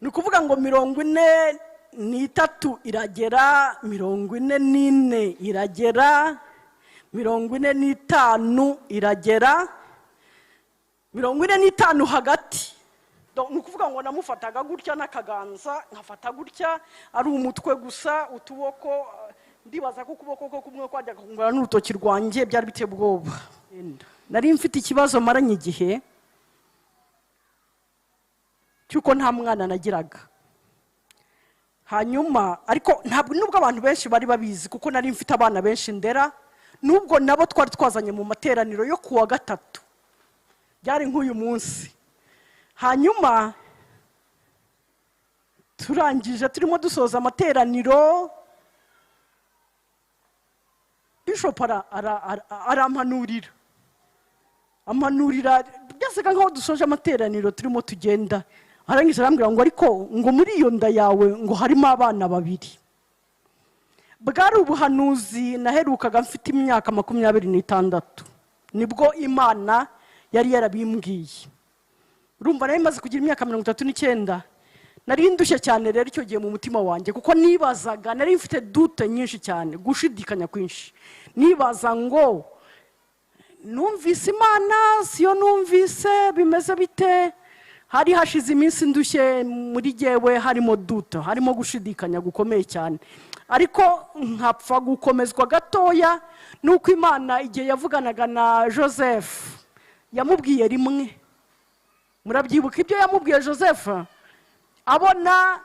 ni ukuvuga ngo 43 iragera, 44 iragera, 45 iragera, 45 hagati. Ni ukuvuga ngo namufataga gutya n'akaganza, nkafata gutya ari umutwe gusa, utuboko ndibaza ko ukuboko ko kumwe kwajyaga kungana n'urutoki rwanjye, byari biteye ubwoba. Nari mfite ikibazo maranye igihe cyuko nta mwana nagiraga. Hanyuma ariko ntabwo nubwo abantu benshi bari babizi, kuko nari mfite abana benshi ndera, nubwo nabo twari twazanye mu materaniro yo kuwa gatatu, byari nk'uyu munsi. Hanyuma turangije turimo dusoza amateraniro, Bishop arampanurira, byasaga nkaho dusoje amateraniro turimo tugenda. Arangije arambwira ngo ariko ngo muri iyo nda yawe ngo harimo abana 2. Bwari ubuhanuzi naherukaga mfite imyaka 26, nibwo Imana yari yarabimbwiye. Urumva nari maze kugira imyaka 39, nari ndushye cyane rero icyo gihe mu mutima wanjye, kuko nibazaga, nari mfite dute nyinshi cyane, gushidikanya kwinshi. Nibaza ngo numvise Imana, siyo numvise, bimeze bite? Hari hashize iminsi ndushye muri jewe, harimo dute, harimo gushidikanya gukomeye cyane. Ariko nkapfa gukomezwa gatoya nuko Imana igihe yavuganaga na Joseph yamubwiye rimwe. Murabyibuka ibyo yamubwiye Joseph? Abona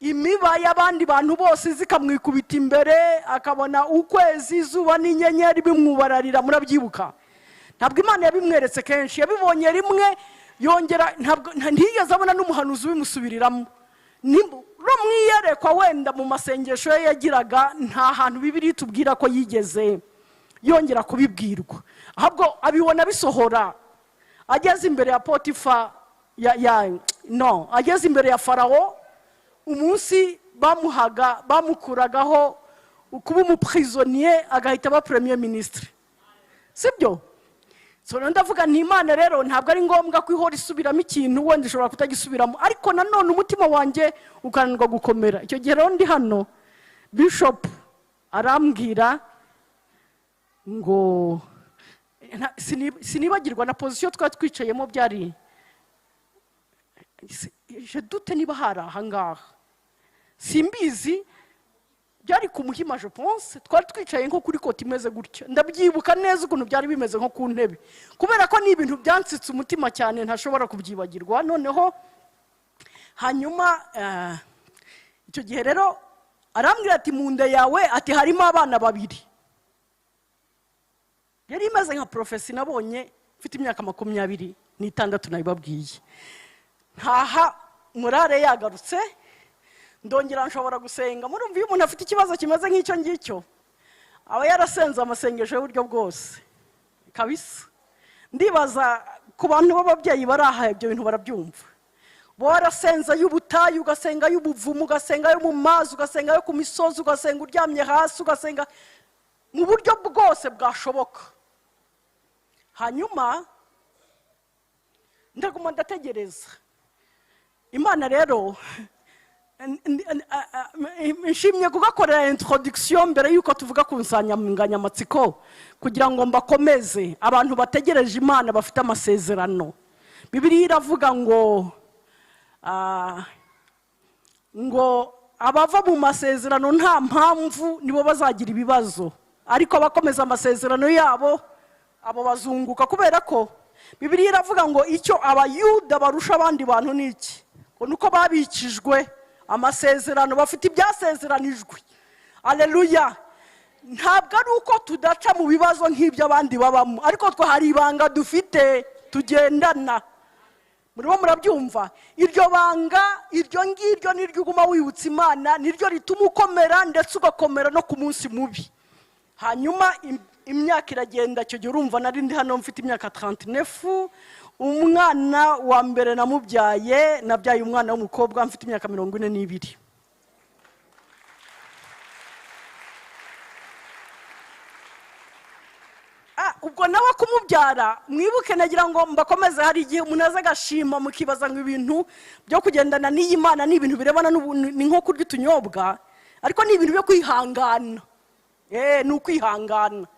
imiba y'abandi bantu bose zikamwikubita imbere, akabona ukwezi, izuba n'inyenyeri bimwubararira. Murabyibuka? Ntabwo Imana yabimweretse kenshi, yabibonye rimwe, yongera ntiyigeze abona n'umuhanuzi bimusubiriramo. Mwiyerekwa wenda mu masengesho ye yagiraga, nta hantu Bibiliya itubwira ko yigeze yongera kubibwirwa, ahubwo abibona bisohora ageze imbere ya Potifa, ageze imbere ya Farawo, umunsi bamukuragaho kuba umuprisonnier, agahita aba premier ministre. Sibyo? So ndavuga nti Imana rero ntabwo ari ngombwa ko ihora isubiramo ikintu wenda ishobora kutagisubiramo, ariko nanone umutima wanjye ukananirwa gukomera. Icyo gihe rero ndi hano, Bishop arambwira ngo sinibagirwa na position twari twicayemo, byari je doute niba hari ahangaha, simbizi, byari ku Muhima je pense. Twari twicaye nko kuri koti imeze gutya, ndabyibuka neza ukuntu byari bimeze nko ku ntebe, kubera ko ni ibintu byansitse umutima cyane ntashobora kubyibagirwa. Noneho hanyuma icyo gihe rero arambwira ati mu nda yawe ati harimo abana 2. Yari imeze nka profesi nabonye mfite imyaka 26 nabibabwiye. Ntaha murare yagarutse, ndongera nshobora gusenga. Murumva iyo umuntu afite ikibazo kimeze nk'icyo ngicyo, aba yarasenze amasengesho y'uburyo bwose kabisa. Ndibaza ku bantu b'ababyeyi baraha ibyo bintu barabyumva. Warasenza y'ubutayu, ugasenga y'ubuvumu, ugasenga yo mu mazi, ugasenga yo ku misozi, ugasenga uryamye hasi, ugasenga mu buryo bwose bwashoboka. Hanyuma ndaguma ndategereza Imana. Rero nshimye kugakorera introduction mbere yuko tuvuga ku nsanganyamatsiko, kugira ngo mbakomeze abantu bategereje Imana bafite amasezerano. Bibiliya iravuga ngo abava mu masezerano nta mpamvu nibo bazagira ibibazo, ariko abakomeza amasezerano yabo abo bazunguka. Kubera ko Bibiliya iravuga ngo icyo abayuda barusha abandi bantu ni iki? Nuko babikijwe amasezerano, bafite ibyasezeranijwe. Aleluya! Ntabwo ari uko tudaca mu bibazo nk'ibyo abandi babamo, ariko twe hari ibanga dufite tugendana. Muribo murabyumva? Iryo banga, iryo ngiryo niryo uguma wibutsa Imana, niryo rituma ukomera, ndetse ugakomera no ku munsi mubi. Hanyuma imyaka iragenda. Icyo gihe urumva nari ndi hano mfite imyaka 39. Umwana wa mbere namubyaye, nabyaye umwana w'umukobwa mfite imyaka 42. ubwo ubwo nawe kumubyara mwibuke nagira ngo mbakomeze hari igihe umuntu aza agashima mukibaza ngo ibintu byo kugendana n'iyi Mana ni ibintu birebana ni nko kurya utunyobwa ariko ni ibintu byo kwihangana ni ukwihangana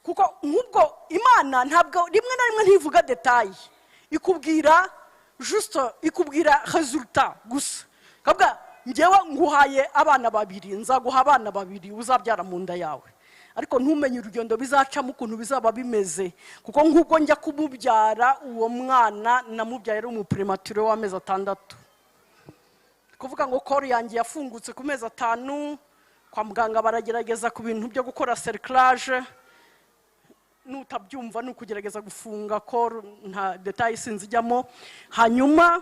kuko nk'ubwo Imana ntabwo rimwe na rimwe ntivuga detail ikubwira juste ikubwira resultat gusa kabwa ngewe nguhaye abana babiri nzaguha abana babiri uzabyara mu nda yawe ariko ntumenye urugendo bizacamo ukuntu bizaba bimeze kuko nk'ubwo njya kumubyara uwo mwana namubyaye ari umupremature w'amezi 6 kuvuga ngo kore yanjye yafungutse ku mezi 5 kwa muganga baragerageza ku bintu byo gukora cerclage nutabyumva nukugerageza gufunga kore nta detail sinzijyamo hanyuma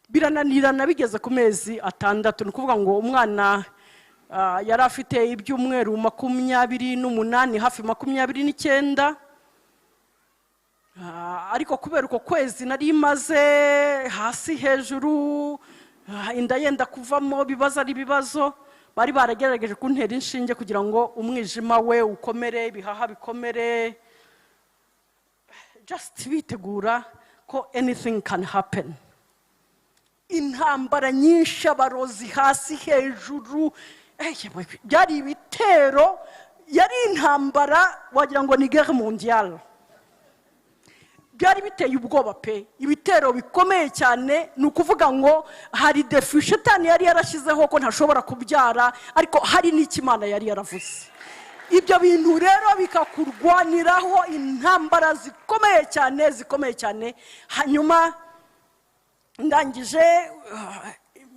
birananirana bigeze ku mezi 6 nukuvuga ngo umwana yari afite ibyumweru 28 hafi 29 ariko kubera uko kwezi nari maze hasi hejuru inda yenda kuvamo bibaza ari bibazo bari baragerageje kuntera inshinge kugira ngo umwijima we ukomere bihaha bikomere just bitegura ko anything can happen intambara nyinshi abarozi hasi hejuru byari ibitero yari intambara wagira ngo ni guerre mondiale byari biteye ubwoba pe ibitero bikomeye cyane nukuvuga ngo hari defi shetani yari yarashizeho ko ntashobora kubyara ariko hari n'ikimana yari yaravuze ibyo bintu rero bikakurwaniraho intambara zikomeye cyane hanyuma ndangije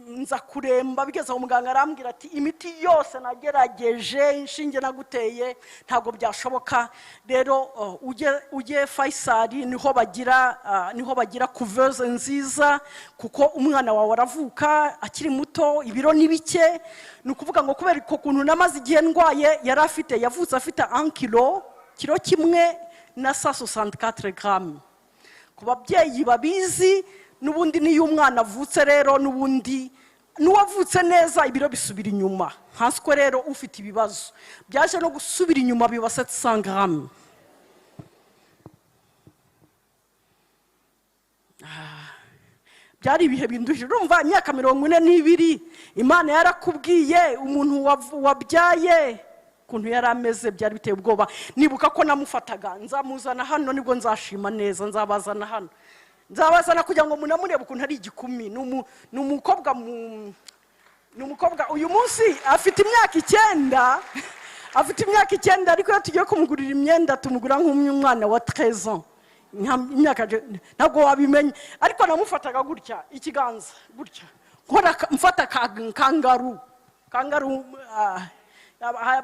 nza kuremba bigeze aho muganga arambwira ati imiti yose nagerageje inshinge naguteye ntabwo byashoboka rero ujye Faisal niho bagira couveuse nziza kuko umwana wawe aravuka akiri muto ibiro nibike nukuvuga ngo kubera ko kuntu namaze igihe ndwaye yavutse afite 1 kilo kimwe na 164 grammes ku babyeyi babizi nubundi niyo umwana avutse rero nubundi nuwavutse neza ibiro bisubira inyuma hasiko rero ufite ibibazo byaje no gusubira inyuma biba 700 grammes byari ibihe binduhije urumva imyaka 42 Imana yarakubwiye umuntu wabyaye kuntu yarameze byari biteye ubwoba nibuka ko namufataga nzamuzana hano nibwo nzashima neza nzabazana hano nzabazana kugira ngo munamurebe ukuntu ari igikumi numukobwa uyu munsi afite imyaka 9 ariko tugiye kumugurira imyenda tumugura nk'umwana wa 13 ans imyaka ntabwo wabimenya ariko namufataga gutya ikiganza gutya nkora mfata kangaru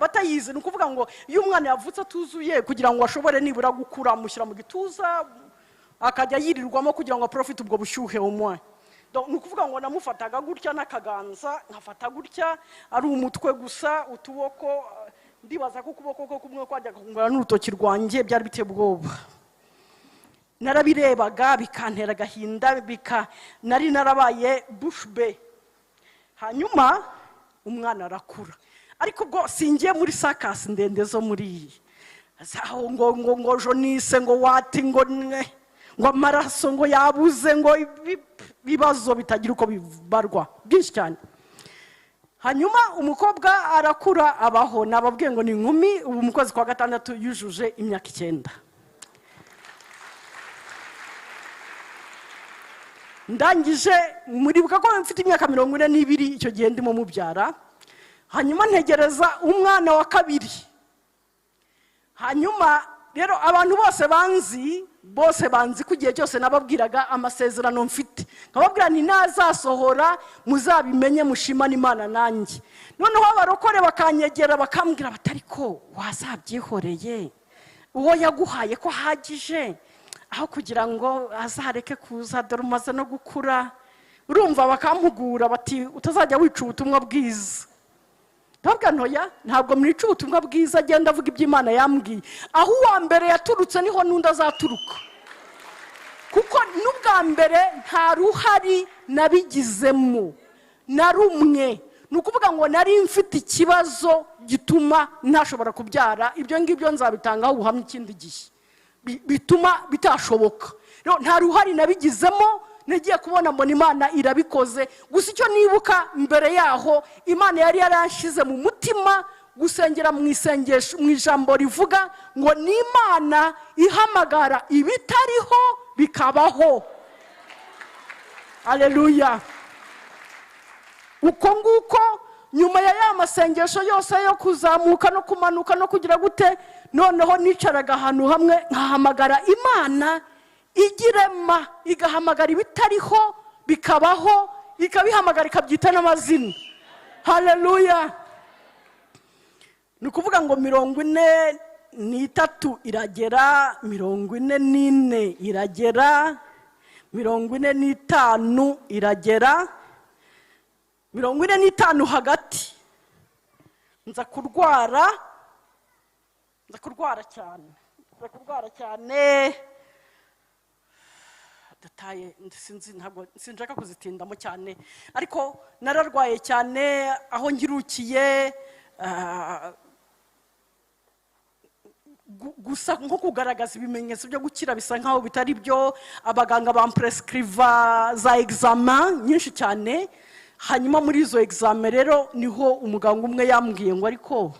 batayize nukuvuga ngo iyo umwana yavutse tuzuye kugira ngo ashobore nibura gukura mushyira mu gituza akajya yirirwamo kugira ngo profit ubwo bushyuhe umwe donc nukuvuga ngo namufataga gutya n'akaganza nkafata gutya ari umutwe gusa utuboko ndibaza ko kuboko ko kumwe kwajyaga kungura n'urutoki rwanjye byari biteye ubwoba narabirebaga bikantera gahinda nari narabaye bouche bée hanyuma umwana arakura ariko ubwo singiye muri sakasi ndende zo muri ngo jonise ngo wati ngo amaraso ngo yabuze ngo ibibazo bitagira uko bibarwa byinshi cyane hanyuma umukobwa arakura abaho nababwiye ngo ni inkumi ubu mu kwezi kwa 6 yujuje imyaka 9 ndangije muribuka ko mfite imyaka 42 icyo gihe ndimo mubyara hanyuma ntegereza umwana wa kabiri hanyuma rero abantu bose banzi kugiye cyose nababwiraga amasezerano mfite nkababwira ni nazasohora muzabimenye mushimana Imana nanjye noneho abarokore bakanyegera bakambwira batari ko wazabyihoreye uwo yaguhaye ko hagije aho kugira ngo azareke kuza dore umaze no gukura urumva bakampugura bati utazajya wica ubutumwa bwiza ntabwo ntoya ntabwo mwica ubutumwa bwiza agenda avuga iby'Imana yambwiye aho uwa mbere yaturutse niho n'undi azaturuka kuko n'ubwa mbere nta ruhari nabigizemo na rumwe ni ukuvuga ngo nari mfite ikibazo gituma ntashobora kubyara. Ibyo ngibyo nzabitangaho ubuhamya ikindi gihe bituma bitashoboka. Nta ruhari nabigizemo, nagiye kubona mbona Imana irabikoze. Gusa icyo nibuka mbere yaho, Imana yari yaranshize mu mutima gusengera mu isengesho, mu ijambo rivuga ngo ni Imana ihamagara ibitariho bikabaho. Haleluya. Uko nguko nyuma ya masengesho yose yo kuzamuka no kumanuka no kugira gute, noneho nicaraga ahantu hamwe nkahamagara Imana igirema, igahamagara ibitariho bikabaho, ikabihamagara ikabyita n'amazina. Haleluya. Ni ukuvuga ngo 43 iragera, 44 iragera, 45 iragera, 45 hagati nza kurwara cyane. Dataye sinshaka kuzitindamo cyane, ariko nararwaye cyane aho ngirukiye. Gusa nko kugaragaza ibimenyetso byo gukira bisa nkaho bitari byo. Abaganga bamprescriva za examen nyinshi cyane. Hanyuma muri izo examen rero niho umuganga umwe yambwiye ngo ariko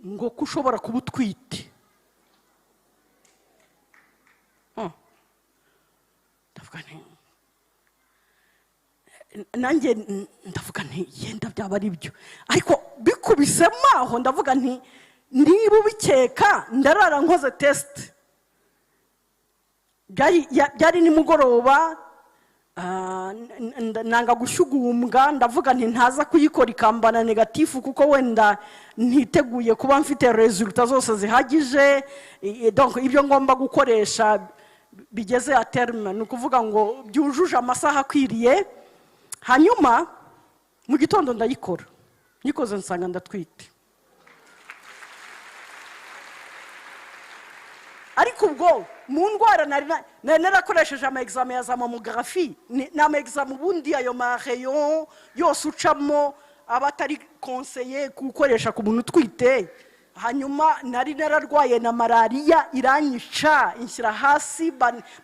ngo kushobora kuba utwite. Nanjye ndavuga nti yenda byaba ari byo, ariko bikubisemo aho ndavuga nti niba ubikeka ndarara nkoze test. Byari nimugoroba, nanga gushyugumbwa, ndavuga nti ntaza kuyikora ikambana negatifu kuko wenda ntiteguye kuba mfite resultat zose zihagije. Donc ibyo ngomba gukoresha bigeze a terme, ni ukuvuga ngo byujuje amasaha akwiriye. Hanyuma mu gitondo ndayikora, nikoze nsanga ndatwite. Ariko ubwo mu ndwara narakoresheje ama examen ya za mammographie, n'ama examen ubundi ayo ma rayon yose ucamo abatari conseiller gukoresha ku muntu utwite. Hanyuma nari nararwaye na malaria iranyica, inshyira hasi,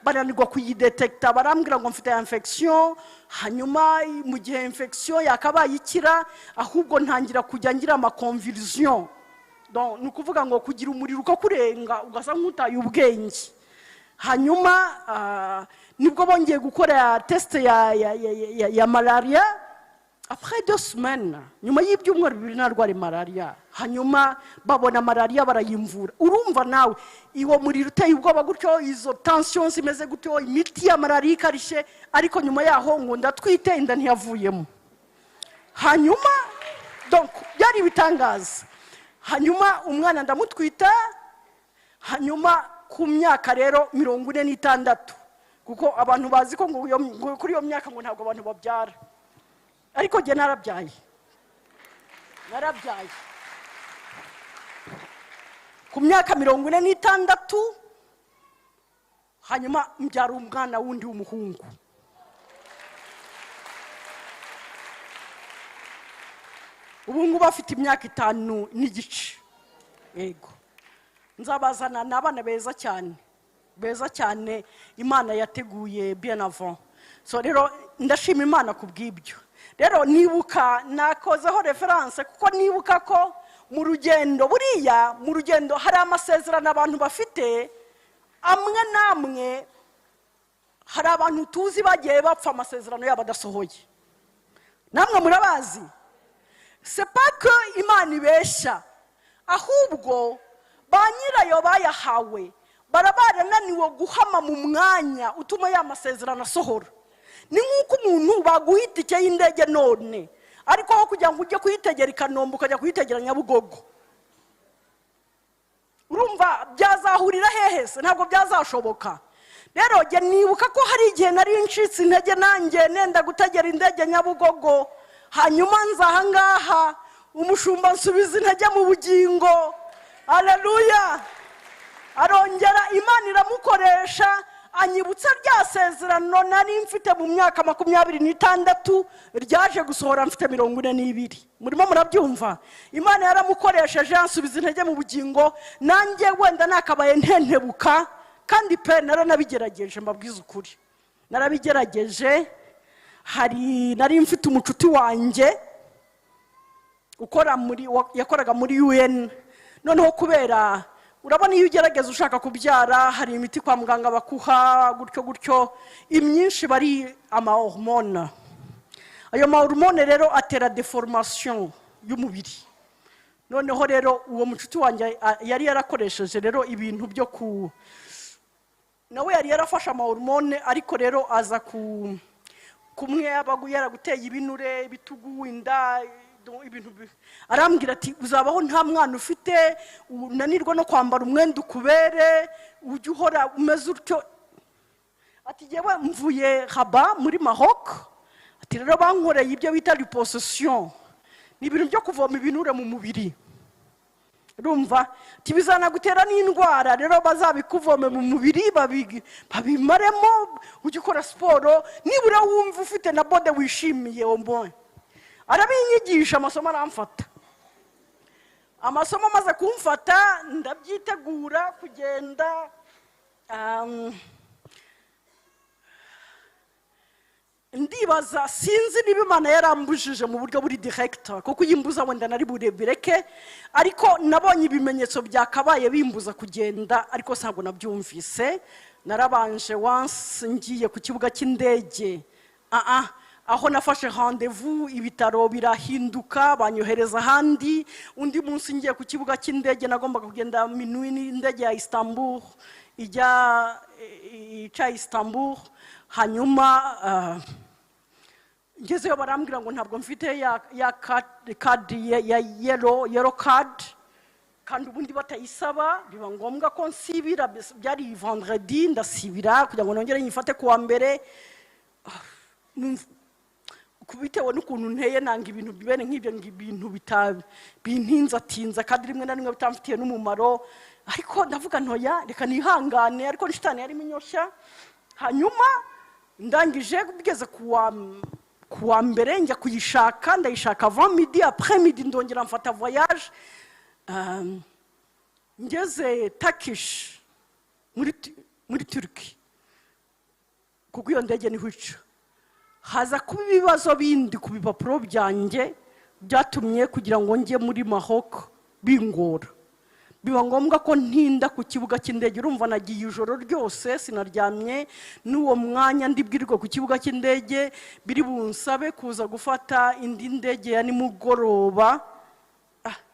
bananirwa kuyidetecta, barambwira ngo mfite infection. Hanyuma mu gihe infection yakabaye ikira, ahubwo ntangira kujya ngira ama convulsion. Donc ni ukuvuga ngo kugira umuriro uko kurenga ugasa nk'utaye ubwenge. Hanyuma nibwo bongeye gukora test ya malaria. Après 2 semaines, nyuma y'ibyumweru 2 narwara malaria. Hanyuma babona malaria barayimvura. Urumva nawe iwo muriro uteye ubwoba gutyo, izo tensions imeze gutyo, imiti ya malaria ikarishe, ariko nyuma yaho ngo ndatwite, inda ntiyavuyemo. Hanyuma donc byari bitangaza. Hanyuma umwana ndamutwita. Hanyuma ku myaka rero 46, kuko abantu bazi ko ngo kuri iyo myaka ngo ntabwo abantu babyara, ariko je narabyaye. Ku myaka 46 hanyuma mbyara umwana wundi w'umuhungu. Ubu ngubu afite imyaka 5 n'igice. Yego, nzabazana n'abana beza cyane Imana yateguye bien avant. So rero ndashima Imana kubw'ibyo. Rero nibuka nakozeho reference, kuko nibuka ko mu rugendo, buriya mu rugendo hari amasezerano abantu bafite amwe namwe. Hari abantu tuzi bagiye bapfa amasezerano yabo adasohoye. Namwe murabazi. C'est pas que Imana ibeshya, ahubwo ba nyirayo bayahawe barabarananiwe guhama mu mwanya utuma ya masezerano asohora. Ni nk'uko umuntu baguhita icyo y'indege none, ariko aho kugira ngo ujye kuyitegera i Kanombe ukajya kuyitegera Nyabugogo, urumva byazahurira hehe se? Ntabwo byazashoboka. Rero je nibuka ko hari igihe nari ncitse intege nanjye nenda gutegera indege Nyabugogo. Hanyuma nzaha ngaha umushumba nsubiza intege mu bugingo. Haleluya. Arongera Imana iramukoresha anyibutsa rya sezerano nari mfite mu myaka 26 ryaje gusohora mfite 42. Murimo murabyumva? Imana yaramukoresheje ansubiza intege mu bugingo, nanjye wenda nakabaye ntentebuka, kandi pe naranabigerageje, mbabwiza ukuri narabigerageje. Nari mfite umucuti wanjye yakoraga muri UN. Noneho kubera urabona iyo ugerageza ushaka kubyara, hari imiti kwa muganga bakuha gutyo imyinshi bari amahormone. Ayo mahormone rero atera deformation y'umubiri. Noneho rero uwo mucuti wanjye yari yarakoresheje rero ibintu byo nawe yari yarafashe amahormone, ariko rero aza kumwe yaraguteye ibinure, ibitugu, inda, ibintu. Arambwira ati uzabaho nta mwana ufite, unanirwa no kwambara umwenda ukubere, ujye uhora umeze utyo. Ati yewe mvuye Rabat muri Maroc, ati rero bankoreye ibyo bita liposuction, ni ibintu byo kuvoma ibinure mu mubiri. Urumva ati bizanagutera n'indwara, rero bazabikuvome mu mubiri babimaremo, ujye ukora siporo, nibura wumva ufite na bode wishimiye. Ombonye arabinyigisha, amasomo aramfata. Amasomo amaze kumfata ndabyitegura kugenda. Ndibaza sinzi niba Imana yarambujije mu buryo buri direct, kuko yimbuza wenda nari burebireke, ariko nabonye ibimenyetso byakabaye bimbuza kugenda, ariko ntabwo nabyumvise. Narabanje once ngiye ku kibuga cy'indege, aho nafashe rendez-vous, ibitaro birahinduka banyohereza ahandi. Undi munsi ngiye ku kibuga cy'indege nagombaga kugenda minuit n'indege ya Istanbul ijya Istanbul. Hanyuma ngezeyo barambwira ngo ntabwo mfite ya card ya yellow card, kandi ubundi batayisaba. Biba ngombwa ko nsibira, byari vendredi, ndasibira kugira ngo nongere nyifate kuwa mbere. Kubitewe n'ukuntu nteye nanga ibintu bibene nk'ibyo, ibintu bintinza kandi rimwe na rimwe bitamfitiye n'umumaro. Ariko ndavuga ntoya, reka nihangane, ariko nshitani yari minyoshya. Hanyuma ndangije bigeze kuwa mbere njya kuyishaka, ndayishaka avant midi, après midi ndongera mfata voyage. Ngeze Turkish muri Turkey, kuko iyo ndege ni hwica. Haza kuba ibibazo bindi ku bipapuro byanjye byatumye kugira ngo njye muri Maroc bingora. Biba ngombwa ko ntinda ku kibuga cy'indege. Urumva nagiye ijoro ryose sinaryamye, n'uwo mwanya ndibwirirwa ku kibuga cy'indege biri bunsabe kuza gufata indi ndege ya nimugoroba.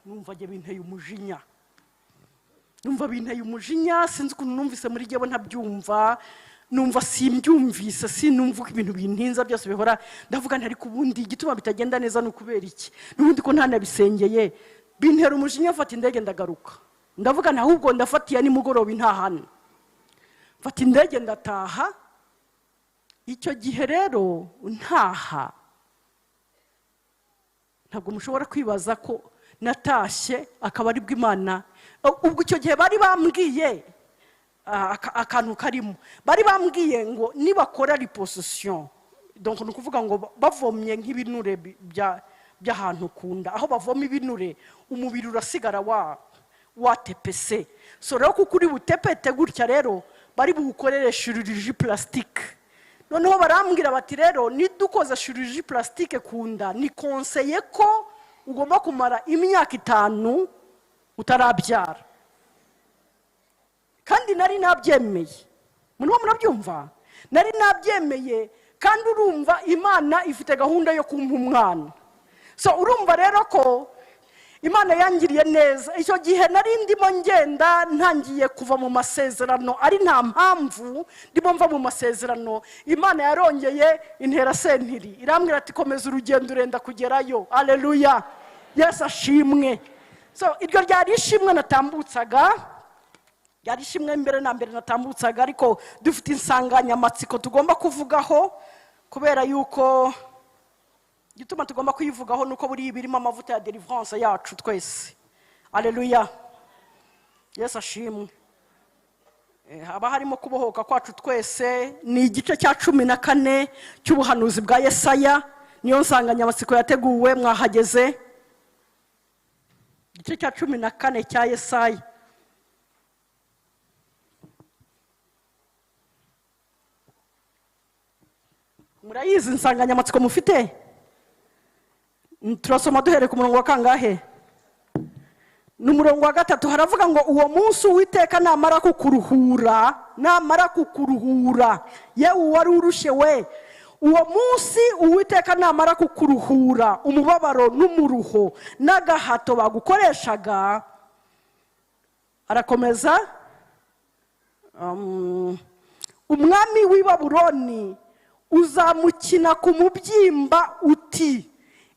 Numva je binteye umujinya, sinzi ukuntu numvise muri jyewe ntabyumva. Numva simbyumvise, sinumva ibintu bintinza byose bihora. Ndavuga ntari kubundi igituma bitagenda neza n'ukubera iki, n'ubundi ko ntanabisengeye. Bintera umujinya, mfata indege ndagaruka. Ndavuga ahubwo ndafatiye nimugoroba intahane, mfata indege ndataha. Icyo gihe rero ntaha, ntabwo mushobora kwibaza ko natashye akaba ari bw'Imana. Ubwo icyo gihe bari bambwiye akantu karimo, bari bambwiye ngo nibakora liposuction, donc nukuvuga ngo bavomye nk'ibinure by'ahantu kunda, aho bavoma ibinure umubiri urasigara watepese. So rero kuko uri butepete gutya, rero bari bugukorere chirurgie plastique. Noneho barambwira bati rero nidukoza chirurgie plastique kunda, ni conseiller ko ugomba kumara imyaka 5 utarabyara. Kandi nari nabyemeye. Murabyumva? Nari nabyemeye, kandi urumva Imana ifite gahunda yo kumpa umwana. So urumva rero ko Imana yangiriye neza. Icyo gihe nari ndimo ngenda ntangiye kuva mu masezerano, ari nta mpamvu ndimo mva mu masezerano. Imana yarongeye intera sentiri, irambwira ati komeza urugendo urenda kugerayo. Haleluya, Yesu ashimwe. So iryo ryari ishimwe natambutsaga, ryari ishimwe mbere na mbere natambutsaga, ariko dufite insanganyamatsiko tugomba kuvugaho, kubera yuko gituma tugomba kuyivugaho nuko buri birimo amavuta ya deliverance yacu twese. Haleluya, Yesu ashimwe. haba harimo kubohoka kwacu twese. Ni igice cya 14 cy'ubuhanuzi bwa Yesaya, niyo nsanganyamatsiko yateguwe. Mwahageze igice cya 14 cya Yesaya. Murayizi insanganyamatsiko mufite? Turasoma duhere ku murongo wa kangahe? N'umurongo wa 3 haravuga ngo uwo munsi Uwiteka namara kukuruhura yewe wari urushe we. Uwo munsi Uwiteka namara kukuruhura umubabaro n'umuruho n'agahato bagukoreshaga. Arakomeza, umwami w'i Babuloni uzamukina ku mubyimba uti,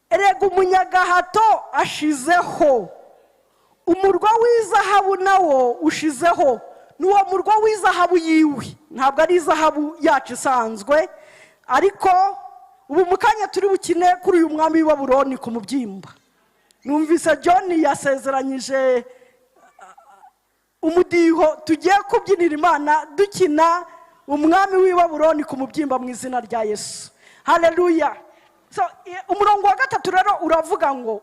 erega umunyagahato ashizeho, umurwa w'izahabu nawo ushizeho. N'uwo murwa w'izahabu yiwe, ntabwo ari izahabu yacu isanzwe, ariko ubu mukanya turi bukine kuri uyu mwami w'i Babuloni ku mubyimba. Numvise John yasezeranyije umudiho tugiye kubyinira Imana dukina umwami w'i Babuloni ku mubyimba mu izina rya Yesu. Haleluya. So umurongo wa 3 rero uravuga ngo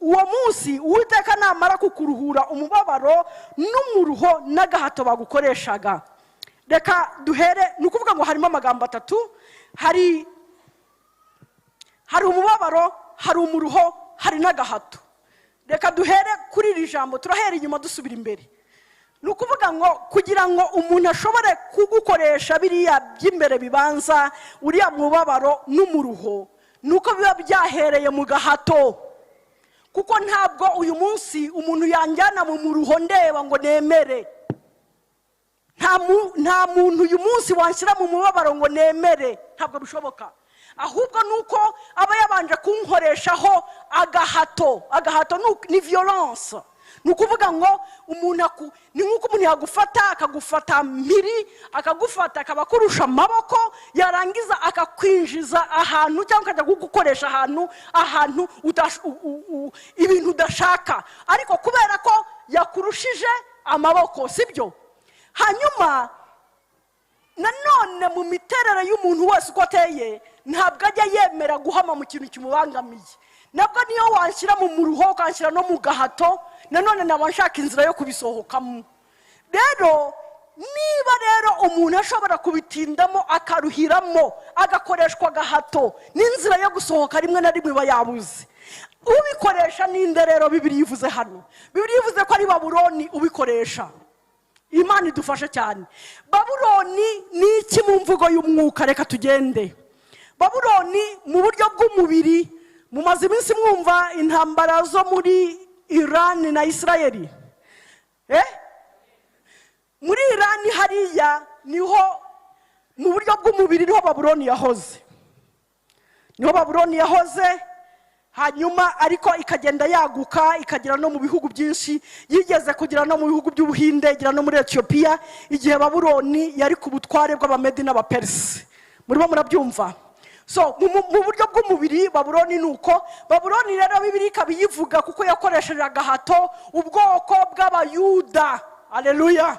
uwo munsi Uwiteka namara kukuruhura umubabaro n'umuruho n'agahato bagukoreshaga. Reka duhere, nukuvuga ngo harimo amagambo 3, hari umubabaro, hari umuruho, hari n'agahato. Reka duhere kuri iri jambo, turahera inyuma dusubira imbere. Nukuvuga ngo kugira ngo umuntu ashobore kugukoresha biriya by'imbere bibanza, uriya mubabaro n'umuruho, nuko biba byahereye mu gahato. Kuko ntabwo uyu munsi umuntu yanjyana mu muruho ndeba ngo nemere. Nta muntu uyu munsi wanshyira mu mubabaro ngo nemere, ntabwo bishoboka. Ahubwo nuko aba yabanje kunkoreshaho agahato. Agahato ni violence. Nukuvuga ngo umuntu ni nkuko umuntu yagufata akagufata mpiri, akagufata akabakurusha amaboko, yarangiza akakwinjiza ahantu cyangwa akajya kugukoresha ahantu ibintu udashaka, ariko kubera ko yakurushije amaboko, sibyo? Hanyuma nanone mu miterere y'umuntu wese uko ateye, ntabwo ajya yemera guhama mu kintu kimubangamiye. Nabwo niyo wanshyira mu muruho ukanshyira no mu gahato, nanone naba nshaka inzira yo kubisohokamo. Rero niba rero umuntu ashobora kubitindamo akaruhiramo, agakoreshwa agahato, n'inzira yo gusohoka rimwe na rimwe bayabuze. Ubikoresha ninde rero? Bibiliya ivuze hano. Bibiliya ivuze ko ari Babuloni ubikoresha. Imana idufashe cyane. Babuloni ni iki mu mvugo y'umwuka? Reka tugende. Babuloni mu buryo bw'umubiri, mumaze iminsi mwumva intambara zo muri Iran na Israeli. Muri Iran hariya niho mu buryo bw'umubiri niho Babuloni yahoze. Niho Babuloni yahoze, hanyuma ariko ikagenda yaguka ikagera no mu bihugu byinshi. Yigeze kugera no mu bihugu by'Ubuhinde, igera no muri Ethiopia, igihe Babuloni yari ku butware bw'Abamedi n'Abaperisi. Murimo murabyumva? So mu buryo bw'umubiri Babuloni nuko. Babuloni rero Bibiliya ikabiyivuga kuko yakoresheje agahato ubwoko bw'Abayuda. Haleluya.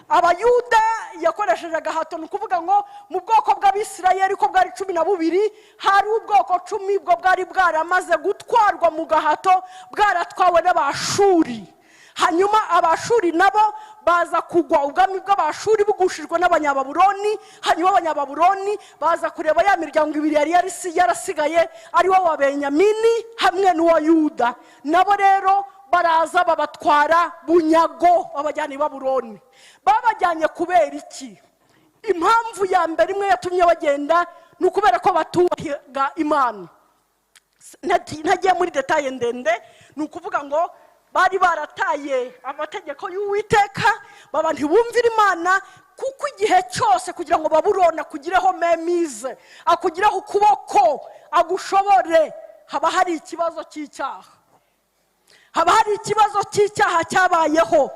Abayuda yakoresheje agahato, nukuvuga ngo mu bwoko bw'Abisirayeli ko bwari 12, hari ubwoko 10 bwo bwari bwaramaze gutwarwa mu gahato, bwaratwawe n'Abashuri. Hanyuma Abashuri nabo baza kugwa, ubwami bw'Abashuri bugushijwe n'Abanyababuloni. Hanyuma Abanyababuloni baza kureba ya miryango ibiri yari yarasigaye, ari wo wa Benyamini hamwe n'uwa Yuda. Nabo rero baraza babatwara bunyago, babajyana i Babuloni. Babajyanye kubera iki? Impamvu ya mbere imwe yatumye bagenda ni ukubera ko batubahaga Imana. Ntagiye muri detaye ndende, ni ukuvuga ngo bari barataye amategeko y'Uwiteka, baba ntibumvira Imana, kuko igihe cyose kugira ngo Babuloni akugireho memize, akugireho ukuboko, agushobore, haba hari ikibazo cy'icyaha. Haba hari ikibazo cy'icyaha cyabayeho,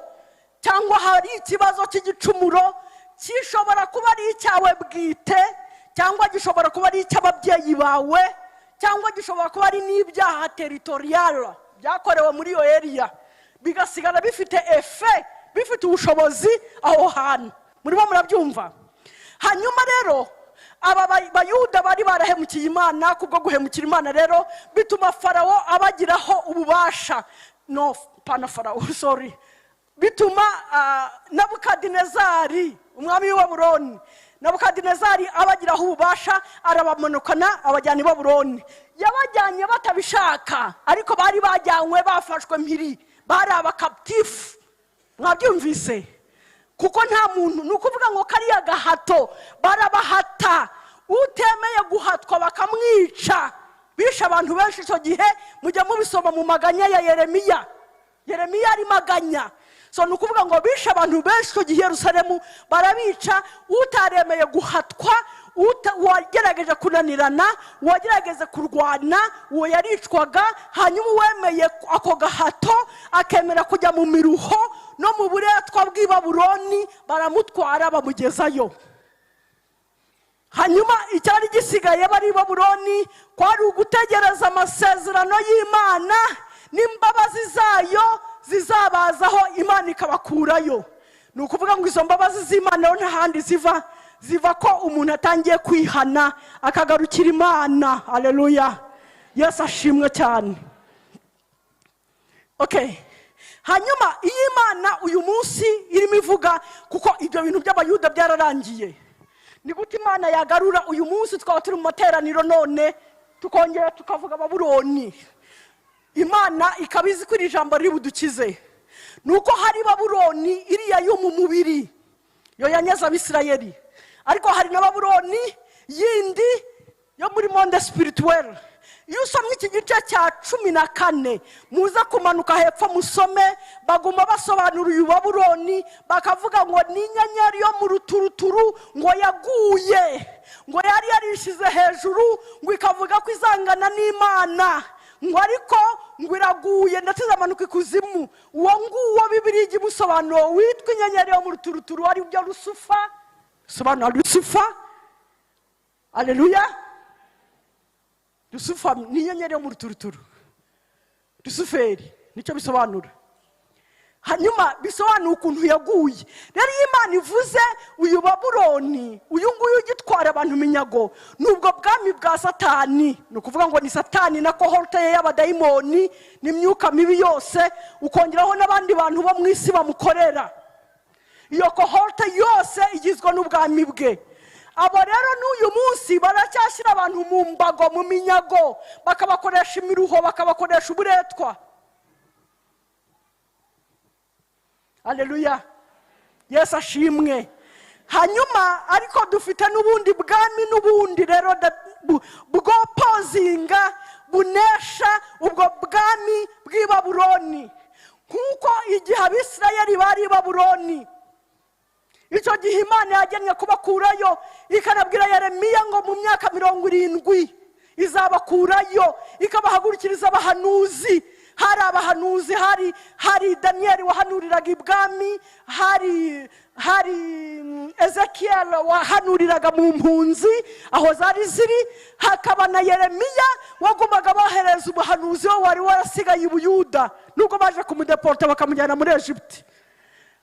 cyangwa hari ikibazo cy'igicumuro, gishobora kuba ari icyawe bwite, cyangwa gishobora kuba ari icy'ababyeyi bawe, cyangwa gishobora kuba ari n'ibyaha territorial byakorewe muri iyo area, bigasigara bifite efe bifite ubushobozi aho hantu. Murimo murabyumva? Hanyuma rero aba bayuda bari barahemukiye Imana. Kubwo guhemukira Imana rero bituma Farawo abagiraho ububasha. No, pana Farawo, sorry. Bituma Nebukadinezari, umwami wa Babuloni, Nebukadinezari abagiraho ububasha, arabamanukana abajyana i Babuloni. Yabajyanye batabishaka, ariko bari bajyanywe bafashwe mpiri, bari abakaptifu. Mwabyumvise? Kuko nta muntu, nukuvuga ngo kariya gahato barabahata, utemeye guhatwa bakamwica. Bisha abantu benshi icyo gihe, mujya mubisoma mu maganya ya Yeremiya. Yeremiya ari maganya. So nukuvuga ngo bisha abantu benshi icyo gihe Yerusalemu barabica, utaremeye guhatwa, wagerageje kunanirana, wagerageze kurwana, uwo yaricwaga. Hanyuma uwemeye ako gahato akemera kujya mu miruho no mu buretwa bw'i Babuloni, baramutwara bamugezayo. Hanyuma icyari gisigaye bari i Babuloni kwari ugutegereza amasezerano y'Imana n'imbabazi zayo zizabazaho, Imana ikabakurayo. Ni ukuvuga ngo izo mbabazi z'Imana nta handi ziva ko umuntu atangiye kwihana akagarukira Imana. Haleluya, Yesu ashimwe cyane. Okay, hanyuma iyi Imana uyu munsi irimo ivuga, kuko ibyo bintu by'abayuda byararangiye. Ni gute Imana yagarura uyu munsi twaba turi mu materaniro none tukongera tukavuga Babuloni? Imana ikabizi ko iri jambo riri budukize. Nuko hari Babuloni iriya yo mu mubiri, yo yanyaza Abisirayeli, ariko hari na Babuloni yindi yo muri monde spirituel. Iyo usomye iki gice cya 14 muza kumanuka hepfo musome, baguma basobanura uyu Babuloni, bakavuga ngo ni inyenyeri yo mu ruturuturu ngo yaguye, ngo yari yarishize hejuru, ngo ikavuga ko izangana n'Imana, ngo ariko ngo iraguye ndetse izamanuka ikuzimu. Uwo nguwo Bibiliya ijya imusobanura witwa inyenyeri yo mu ruturuturu, ari byo Lucifer. Sobanura Lucifer. Haleluya. Lucifer ni inyenyeri yo mu ruturuturu. Luciferi nicyo bisobanura. Hanyuma bisobanura ukuntu yaguye. Rero Imana ivuze uyu Babuloni, uyu nguyu ugitwara abantu minyago, nubwo bwami bwa Satani. Ni ukuvuga ngo ni Satani na kohorte y'abadayimoni n'imyuka mibi yose, ukongeraho n'abandi bantu bo mu isi bamukorera. Iyo kohorte yose igizwe n'ubwami bwe. Abo rero n'uyu munsi baracyashyira abantu mu mbago, mu minyago, bakabakoresha imiruho, bakabakoresha uburetwa. Haleluya, Yesu ashimwe. Hanyuma ariko dufite n'ubundi bwami, n'ubundi rero bwopozinga, bunesha ubwo bwami bw'i Babuloni. Kuko igihe Abisirayeli bari i Babuloni, icyo gihe Imana yagennye kubakurayo, ikanabwira Yeremiya ngo mu myaka 70 izabakurayo, ikabahagurukiriza abahanuzi. Hari abahanuzi, hari Daniel wahanuriraga ibwami, hari Ezekiel wahanuriraga mu mpunzi aho zari ziri, hakaba na Yeremiya wagombaga bohereza ubuhanuzi wo wari warasigaye i Buyuda, nubwo baje kumudeporta bakamujyana muri Egypt.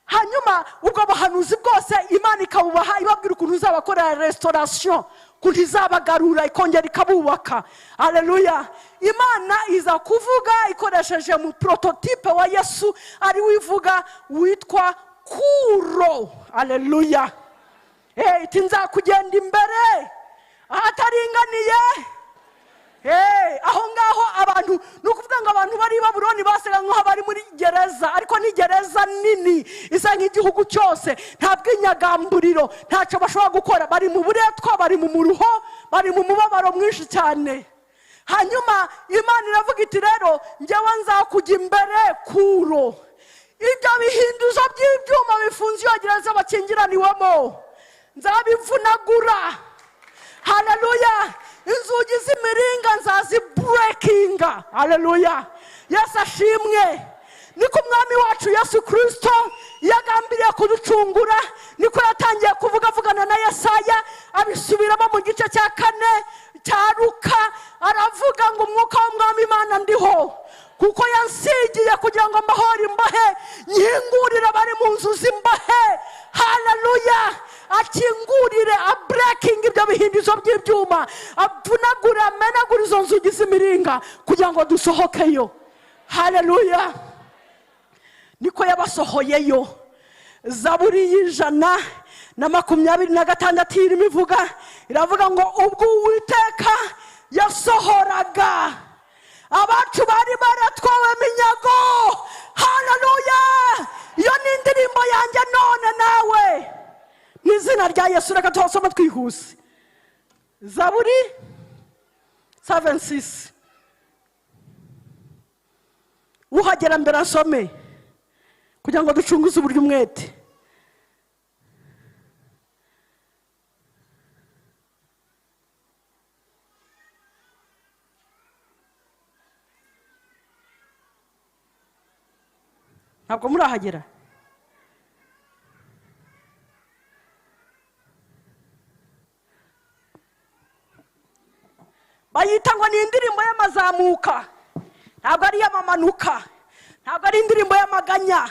Hanyuma ubwo buhanuzi bwose Imana ikabubaha, ibabwira ukuntu izabakorera restoration, ukuntu izabagarura ikongera ikabubaka. Haleluya. Imana iza kuvuga ikoresheje mu prototype wa Yesu, ari wivuga witwa Kuro. Haleluya. Iti nzakugenda imbere ahataringaniye. Aho ngaho abantu, nukuvuga ngo abantu bari i Babuloni basaga nkaho bari muri gereza, ariko ni gereza nini isa nk'igihugu cyose, nta bw'inyagamburiro, ntacyo bashobora gukora, bari mu buretwa, bari mu muruho, bari mu mubabaro mwinshi cyane. Hanyuma Imana iravuga iti rero njyewe nzakujya imbere Kuro. Ibyo bihinduzo by'ibyuma bifunze iyo gereza bakingiraniwemo nzabivunagura. Haleluya. Inzugi z'imiringa nzazi breakinga. Haleluya. Yesu ashimwe. Niko umwami wacu Yesu Kristo yagambiriye kuducungura, niko yatangiye kuvugana na Yesaya, abisubiramo mu gice cya 4 cya Luka, aravuga ngo umwuka w'umwami Imana ndiho, kuko yansigiye kugira ngo amahoro imbahe, nkingurire abari mu nzu zimbahe. Haleluya. Akingurire, abreaking ibyo bihindizo by'ibyuma, avunagure, amenagure izo nzugi z'imiringa kugira ngo dusohokeyo. Haleluya. Niko yabasohoyeyo. Zaburi y'126 irimo ivuga, iravuga ngo ubwo Uwiteka yasohoraga abacu bari baratwawe minyago. Haleluya. Iyo ni indirimbo yanjye none nawe mu izina rya Yesu. Reka tuhasoma twihuse. Zaburi 7:6. Uhagera mbere asome kugira ngo ducunguze uburyo umwete. Ntabwo murahagera? Bayita ngo ni indirimbo y'amazamuka, ntabwo ari y'amamanuka, ntabwo ari indirimbo y'amaganya,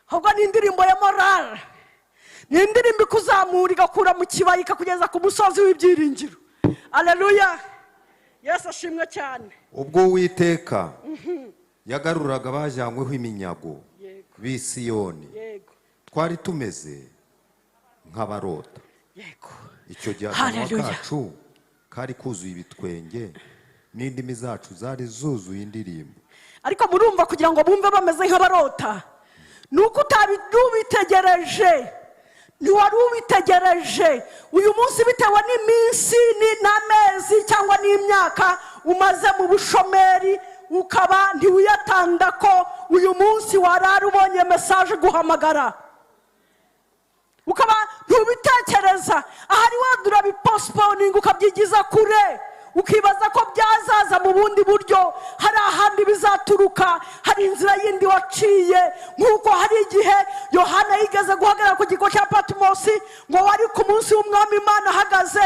ahubwo ni indirimbo ya morale. Ni indirimbo ikuzamura igakura mu kibaya ikakugeza ku musozi w'ibyiringiro. Haleluya. Yesu ashimwe cyane. Ubwo Uwiteka yagaruraga bajyanyweho iminyago b'i Siyoni, twari tumeze nk'abarota. Icyo gihe akanwa kacu kari kuzuye ibitwenge n'indimi zacu zari zuzuye indirimbo. Ariko murumva kugira ngo bumve bameze nk'abarota, nuko utabitegereje, ntiwari ubitegereje. Uyu munsi bitewe n'iminsi n'amezi cyangwa n'imyaka umaze mu bushomeri, ukaba ntiwiyatanda ko uyu munsi warara ubonye message guhamagara, ukaba ntubitekereza. Ahari wadura bipostponing ukabyigiza kure, ukibaza ko byazaza mu bundi buryo, hari ahandi bizaturuka, hari inzira yindi waciye. Nk'uko hari igihe Yohana yigeze guhagarara ku kigo cya Patmosi ngo wari ku munsi w'umwami Imana ahagaze,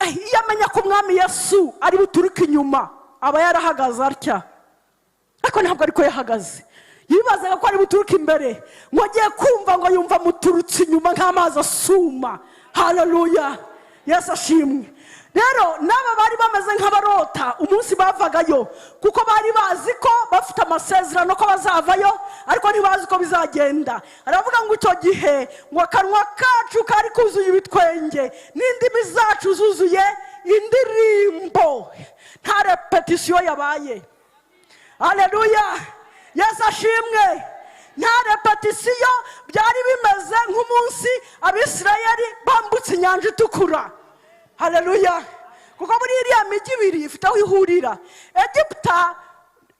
iyo amenya ko umwami Yesu ari buturuka inyuma aba yarahagaze atya, ariko ntabwo ariko yahagaze. Yibazaga ko ari buturuka imbere, ngo agiye kumva ngo yumva muturutse inyuma nk'amazi asuma. Haleluya. Yesu ashimwe. Rero naba bari bameze nk'abarota umunsi bavagayo, kuko bari bazi ko bafite amasezerano ko bazavayo, ariko ntibazi ko bizagenda. Aravuga ngo icyo gihe ngo akanwa kacu kari kuzuye ibitwenge n'indimi zacu zuzuye indirimbo. Nta repetition yabaye. Haleluya. Yesu ashimwe. Nta repetition. Byari bimeze nk'umunsi Abisirayeli bambutse inyanja itukura. Haleluya. Kuko muri iriya migi ibiri ifite aho ihurira.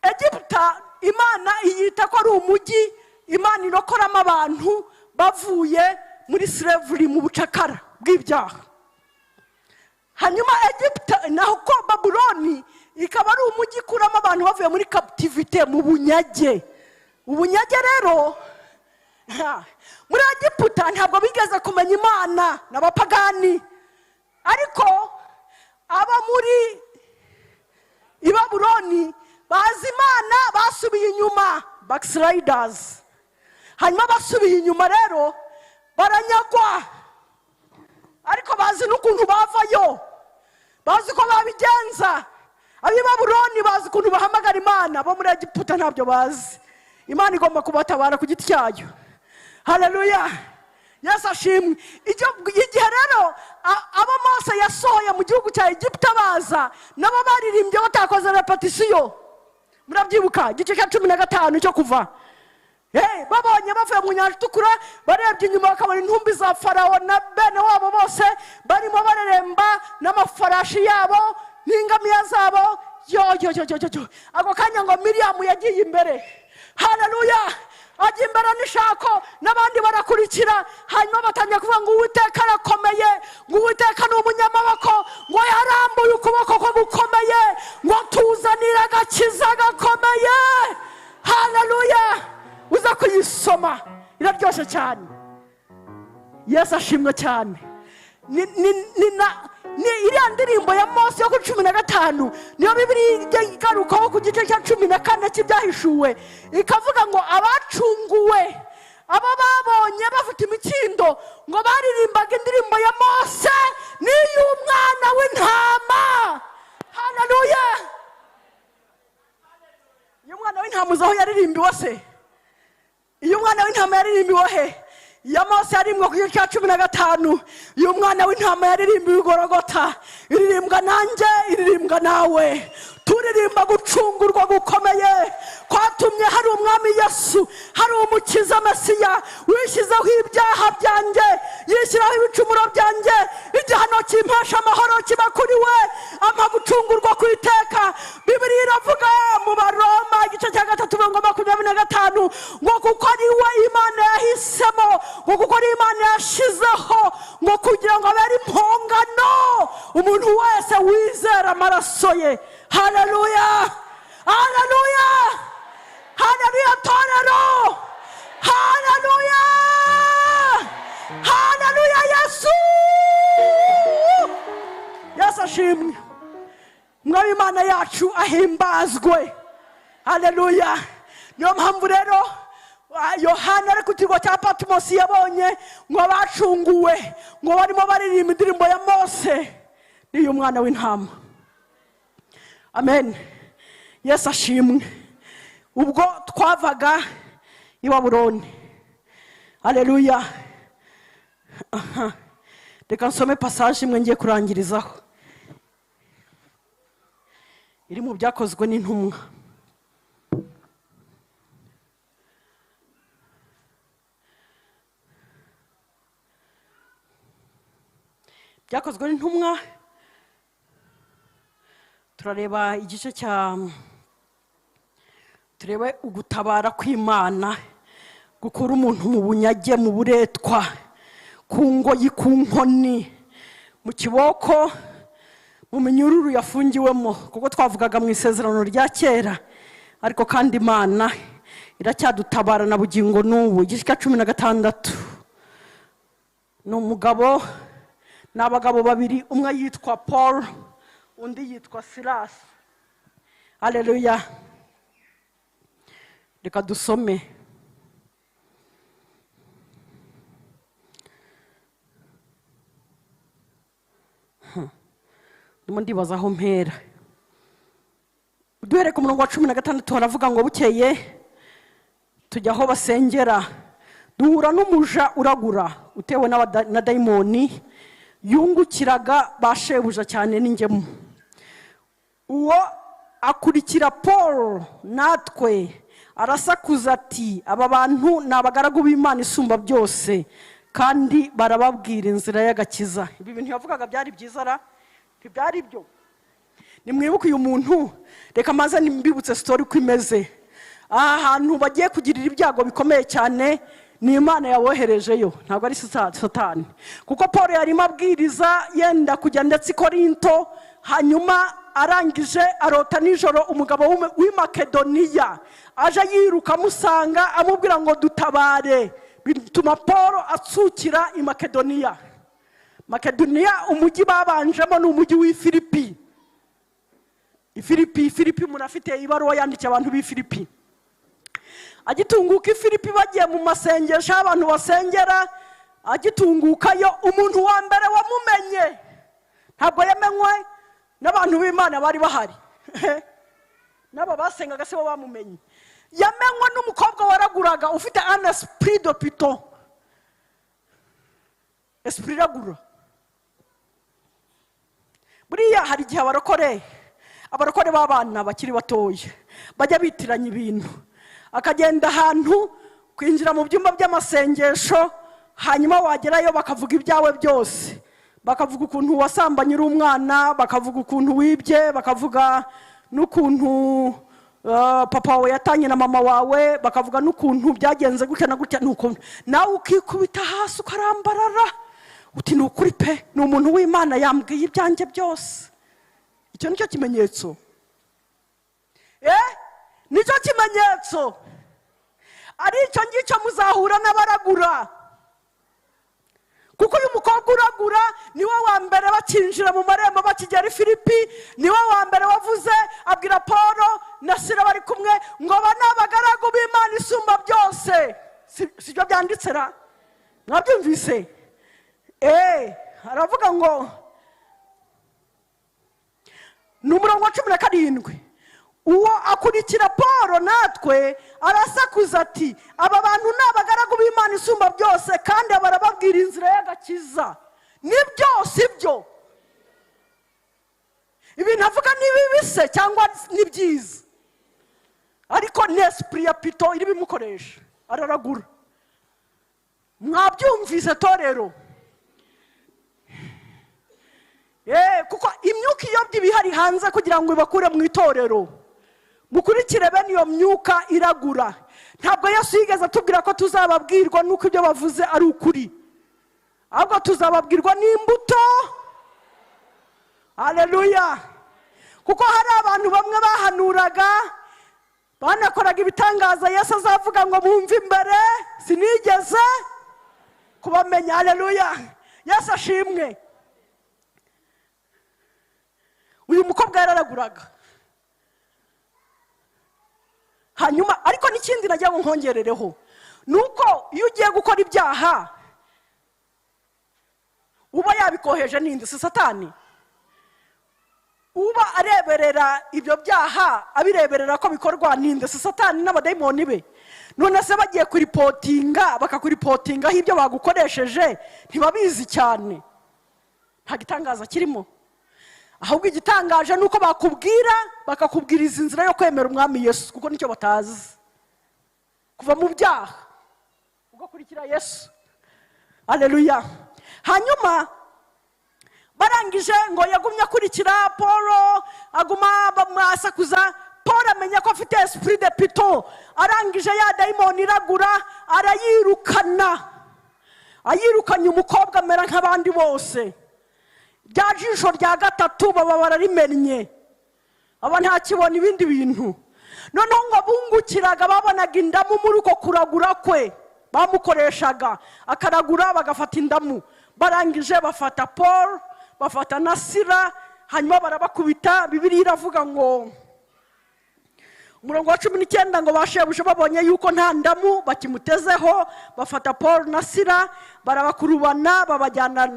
Egiputa Imana iyita ko ari umujyi Imana irokoramo abantu bavuye muri slavery, mu bucakara bw'ibyaha. Hanyuma Egiputa naho ko Babuloni ikaba ari umujyi kuramo abantu bavuye muri captivity, mu bunyage. Ubunyage rero muri Egiputa ntabwo bigeze kumenya Imana n'abapagani, ariko aba muri Babuloni bazi Imana basubiye inyuma, backsliders. Hanyuma basubiye inyuma rero baranyagwa, ariko bazi n'ukuntu bavayo, bazi ko babigenza. Abi Babuloni bazi ukuntu bahamagara Imana, bo muri Egiputa ntabyo bazi. Imana igomba kubatabara ku giti cyayo. Haleluya. Yesu ashimwe. Igihe rero abo Mose yasohoye mu gihugu cya Egiputa baza, nabo baririmbye batakoze repetition. Murabyibuka igice cya 15 cyo Kuva. Babonye bavuye mu nyanja itukura, barebye inyuma bakabona intumbi za Farawo na bene wabo bose barimo bareremba n'amafarashi yabo n'ingamiya zabo. Ako kanya ngo Miriam yagiye imbere. Haleluya. Ajya imbere n'ishako n'abandi barakurikira. Hanyuma batangiye kuvuga ngo Uwiteka arakomeye, ngo Uwiteka ni umunyamaboko, ngo yarambuye ukuboko ko gukomeye, ngo tuzanire agakiza gakomeye. Haleluya. Uza kuyisoma iraryoshye cyane. Yesu ashimwe cyane. Iriya ndirimbo ya Mose yo ku 15 niyo Bibiliya igarukaho ku gice cya 14 cy'ibyahishuwe ikavuga ngo abacunguwe abo babonye bafite imikindo ngo baririmbaga indirimbo ya Mose n'iy'umwana w'intama. Haleluya! Iyo umwana w'intama uzaho yaririmbiwe se? Iyo umwana w'intama yaririmbiwe he? Ya Mose yarimwe ku gice cya 15. Iyo umwana w'intama yaririmbiwe i Gologota. Iririmbwa nanjye, iririmbwa nawe. Turirimba gucungurwa gukomeye kwatumye hari umwami Yesu, hari umukiza Mesiya wishyizeho ibyaha byanjye, yishyiraho ibicumuro byanjye, igihano kimpesha amahoro kiba kuri we, ampa gucungurwa ku iteka. Bibiliya iravuga mu Baroma igice cya 3:25 ngo kuko ari we Imana yahisemo, ngo kuko ari Imana yashizeho, ngo kugira ngo abere impongano umuntu wese wizera amaraso ye. Haleluya! Haleluya! Haleluya torero! Haleluya! Haleluya Yesu! Yesu ashimwe. Mwami Imana yacu ahimbazwe. Haleluya! Niyo mpamvu rero Yohana ari ku kigo cya Patmos yabonye ngo bacunguwe, ngo barimo baririmba indirimbo ya Mose n'iyo mwana w'intama. Amen. Yesu ashimwe. Ubwo twavaga i Babuloni. Haleluya. Reka nsome passage imwe ngiye kurangirizaho. Iri mu byakozwe n'intumwa. Byakozwe n'intumwa. Turareba igice turebe ugutabara kw'Imana gukura umuntu mu bunyage, mu buretwa, ku ngoyi, ku nkoni, mu kiboko, mu minyururu yafungiwemo, kuko twavugaga mu isezerano rya kera, ariko kandi Imana iracyadutabara na bugingo n'ubu. Igice cya 16 ni umugabo n'abagabo babiri, umwe yitwa Paul undi yitwa Silas. Haleluya. Reka dusome. Ndimo ndibaza aho mpera. Duhere ku murongo wa 16 haravuga ngo bukeye tujya aho basengera, duhura n'umuja uragura utewe na dayimoni yungukiraga bashebuja cyane n'ingemu. Uwo akurikira Paul natwe arasakuza ati, aba bantu ni abagaragu b'Imana isumba byose kandi barababwira inzira y'agakiza. Ibi bintu yavugaga byari byiza ra? Ntibyari byo? Nimwibuke uyu muntu, reka maze nimbibutse story uko imeze. Ahantu bagiye kugirira ibyago bikomeye cyane ni Imana yawoherejeyo, ntabwo ari Satani. Kuko Paul yarimo abwiriza yenda kujya ndetse i Korinto, hanyuma arangije arota nijoro umugabo w'i Makedoniya aje yiruka amusanga amubwira ngo dutabare. Bituma Paul atsukira i Makedoniya. Makedoniya umujyi babanjemo ni umujyi w'i Filipi. Filipi murafite ibaruwa yandikiye abantu b'i Filipi. Agitunguka i Filipi bagiye mu masengesho abantu basengera, agitungukayo umuntu wa mbere wamumenye ntabwo yamenywe n'abantu b'Imana bari bahari. Nabo basengaga se bo bamumenye. Yamenywe n'umukobwa waraguraga ufite un esprit de piton. Esprit ragura. Buriya hari igihe abarokore b'abana bakiri batoya bajya bitiranya ibintu. Akagenda ahantu kwinjira mu byumba by'amasengesho, hanyuma wagerayo bakavuga ibyawe byose. Bakavuga ukuntu wasambanye uri umwana, bakavuga ukuntu wibye, bakavuga n'ukuntu papa wawe yatanye na mama wawe, bakavuga n'ukuntu byagenze gutya na gutya. Nuko nawe ukikubita hasi ukarambarara uti ni ukuri pe, ni umuntu w'Imana yambwiye ibyanjye byose. Icyo nicyo kimenyetso. Nicyo kimenyetso. Ari icyo ngicyo muzahura n'abaragura. kuko uyu mukobwa uragura niwe wa mbere bakinjira mu marembo bakigera i Filipi, niwe wa mbere wavuze abwira Paulo na Sila bari kumwe ngo aba ni abagaragu b'Imana isumba byose. Si byo byanditse ra? Mwabyumvise? Aravuga ngo ni umurongo wa 17, uwo akurikira Paulo natwe arasakuza ati aba bantu ni abagaragu b'Imana isumba byose kandi barababwira inzira y'agakiza. Nibyo si byo? Ibintu avuga ni bibi se cyangwa ni byiza? Ariko ni esprit ya Pito iri bimukoresha, araragura. Mwabyumvise torero? Kuko imyuka iyobya ibihari hanze kugira ngo ibakure mu itorero. Mukurikire bene iyo myuka iragura. Ntabwo Yesu yigeze atubwira ko tuzababwirwa nuko ibyo bavuze ari ukuri, ahubwo tuzababwirwa n'imbuto. Haleluya! Kuko hari abantu bamwe bahanuraga, banakoraga ibitangaza Yesu azavuga ngo mwumve imbere, sinigeze kubamenya. Haleluya! Yesu ashimwe. Uyu mukobwa yararaguraga. Hanyuma ariko n'ikindi najya nkongerereho nuko iyo ugiye gukora ibyaha uba yabikoheje n'indi si Satani. Uba areberera ibyo byaha abireberera ko bikorwa n'indi si Satani n'abadayimoni be. None se bagiye kuripotinga bakakuripotingaho ibyo bagukoresheje ntibabizi cyane, nta gitangaza kirimo. Ahubwo igitangaje nuko bakakubwira izi nzira yo kwemera umwami Yesu, kuko nicyo batazi. Kuva mu byaha ugakurikira Yesu. Haleluya! Hanyuma barangije ngo yagumye akurikira Paulo, aguma bamwasakuza. Paulo amenya ko afite esprit de Pito, arangije ya daimoni iragura arayirukana. Ayirukanye umukobwa amera nk'abandi bose. Rya jisho rya gatatu baba bararimennye, aba ntakibona ibindi bintu. Noneho ngo bungukiraga babonaga indamu muri uko kuragura kwe bamukoreshaga, akaragura bagafata indamu. Barangije bafata Paul, bafata na Sila, hanyuma barabakubita. Bibiliya iravuga ngo umurongo wa 19 ngo bashebuja babonye yuko nta ndamu bakimutezeho, bafata Paul na Sila barabakurubana babajyana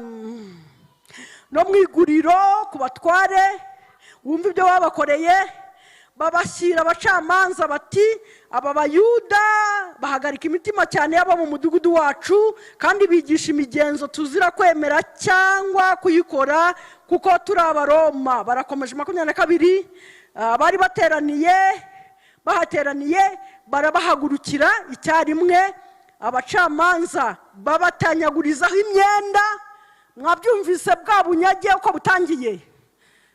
no mu iguriro ku batware. Wumva ibyo babakoreye, babashyira abacamanza bati aba Bayuda bahagarika imitima cyane y'aba mu mudugudu wacu kandi bigisha imigenzo tuzira kwemera cyangwa kuyikora kuko turi Abaroma. Barakomeje 22, bari bahateraniye barabahagurukira icyarimwe. Abacamanza babatanyagurizaho imyenda. Mwabyumvise bwa bunyage uko butangiye?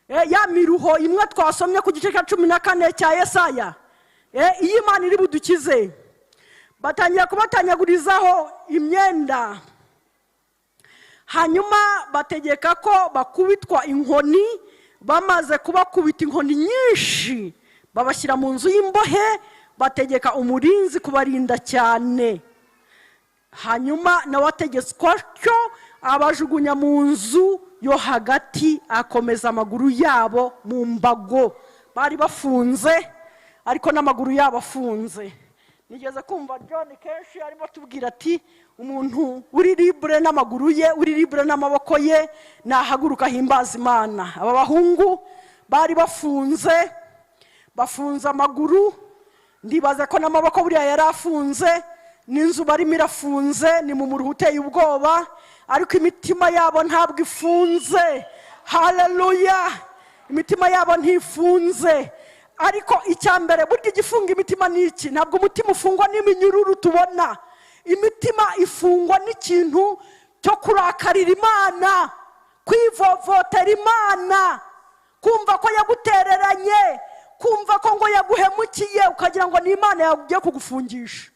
Ya miruho imwe twasomye ku gice cya 14 cya Yesaya. Iyi Imana iri budukize. Batangira kubatanyagurizaho imyenda. Hanyuma bategeka ko bakubitwa inkoni. Bamaze kubakubita inkoni nyinshi babashyira mu nzu y'imbohe, bategeka umurinzi kubarinda cyane. Hanyuma nawe ategetswe cyo abajugunya mu nzu yo hagati, akomeza amaguru yabo mu mbago. Bari bafunze ariko n'amaguru yabo afunze. Nigeze kumva John kenshi arimo tubwira ati umuntu uri libre n'amaguru ye, uri libre n'amaboko ye, nahaguruka himbaza Imana. Aba bahungu bari bafunze amaguru, ndibaza ko n'amaboko buriya yari afunze, n'inzu barimo irafunze, ni mu muruhu uteye ubwoba, ariko imitima yabo ntabwo ifunze. Haleluya! Imitima yabo ntifunze. Ariko icyambere burya igifunga imitima ni iki? Ntabwo umutima ufungwa n'iminyururu tubona. Imitima ifungwa n'ikintu cyo kurakarira Imana, kwivovotera Imana, kumva ko yagutereranye, kumva ko ngo yaguhemukiye ukagira ngo ni Imana yagiye kugufungisha.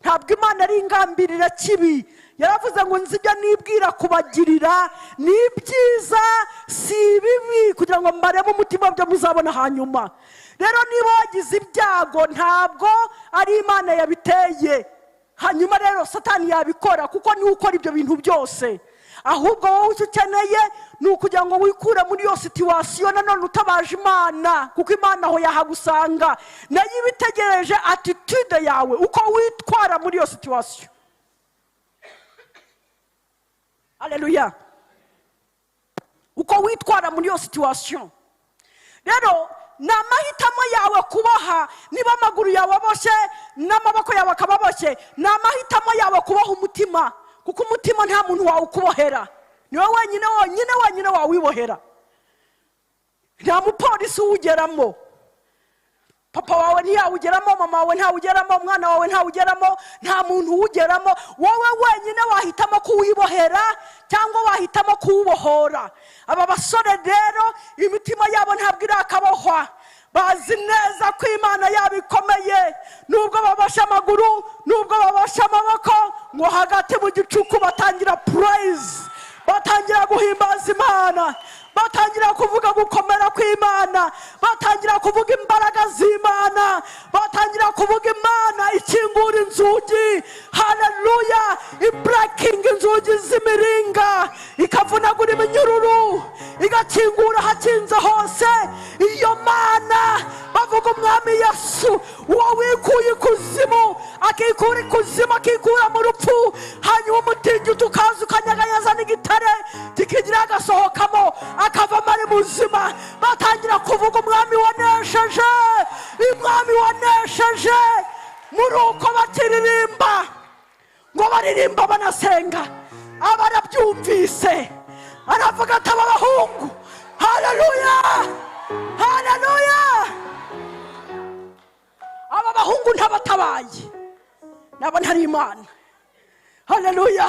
Ntabwo Imana ari ingambirira kibi. Yaravuze ngo nzijya nibwira kubagirira ni byiza si bibi, kugira ngo mbaremo umutima byo muzabona hanyuma. Rero niba wagize ibyago ntabwo ari Imana yabiteye. Hanyuma rero Satani yabikora kuko ni ukora ibyo bintu byose. ahubwo wowe icyo ukeneye ni ukugira ngo wikure muri iyo situwasiyo nanone utabaje Imana, kuko Imana aho yahagusanga nayo ibitegereje attitude yawe, uko witwara muri iyo situwasiyo. Haleluya. Uko witwara muri iyo situwasiyo. Rero ni amahitamo yawe kubaha, niba amaguru yawe aboshye n'amaboko yawe akaba aboshye, ni amahitamo yawe kubaha umutima, kuko umutima nta muntu wawukubohera, ni wowe wenyine wawibohera. Nta mupolisi uwugeramo, papa wawe ntiyawugeramo, mama wawe ntawugeramo, umwana wawe ntawugeramo, nta muntu uwugeramo. Wowe wenyine wahitamo kuwibohera cyangwa wahitamo kuwubohora. Aba basore rero imitima yabo ntabwo irakabohwa, bazi neza ko Imana yabo ikomeye, nubwo babasha amaguru, nubwo babasha amaboko, ngo hagati mu gicuku batangira praise, batangira guhimbaza Imana, batangira kuvuga gukomera kw'Imana, batangira kuvuga imbaraga z'Imana, batangira kuvuga Imana ikingura inzugi. Haleluya. Ibreaking inzugi z'imiringa, ikavunagura iminyururu, igakingura hakinze hose. Iyo Mana bavuga umwami Yesu, uwo wikuye ikuzimu, akikura ikuzimu, akikura mu rupfu, hanyuma umutingito ukaza ukanyeganyeza n'igitare kikigira agasohokamo, akavamo ari muzima. Batangira kuvuga umwami wanesheje, umwami wanesheje. Muri uko bakiririmba, ngo baririmba banasenga, abarabyumvise aravuga ati aba bahungu, haleluya, haleluya, aba bahungu ntabatabaye, nabo ntari Imana. Haleluya.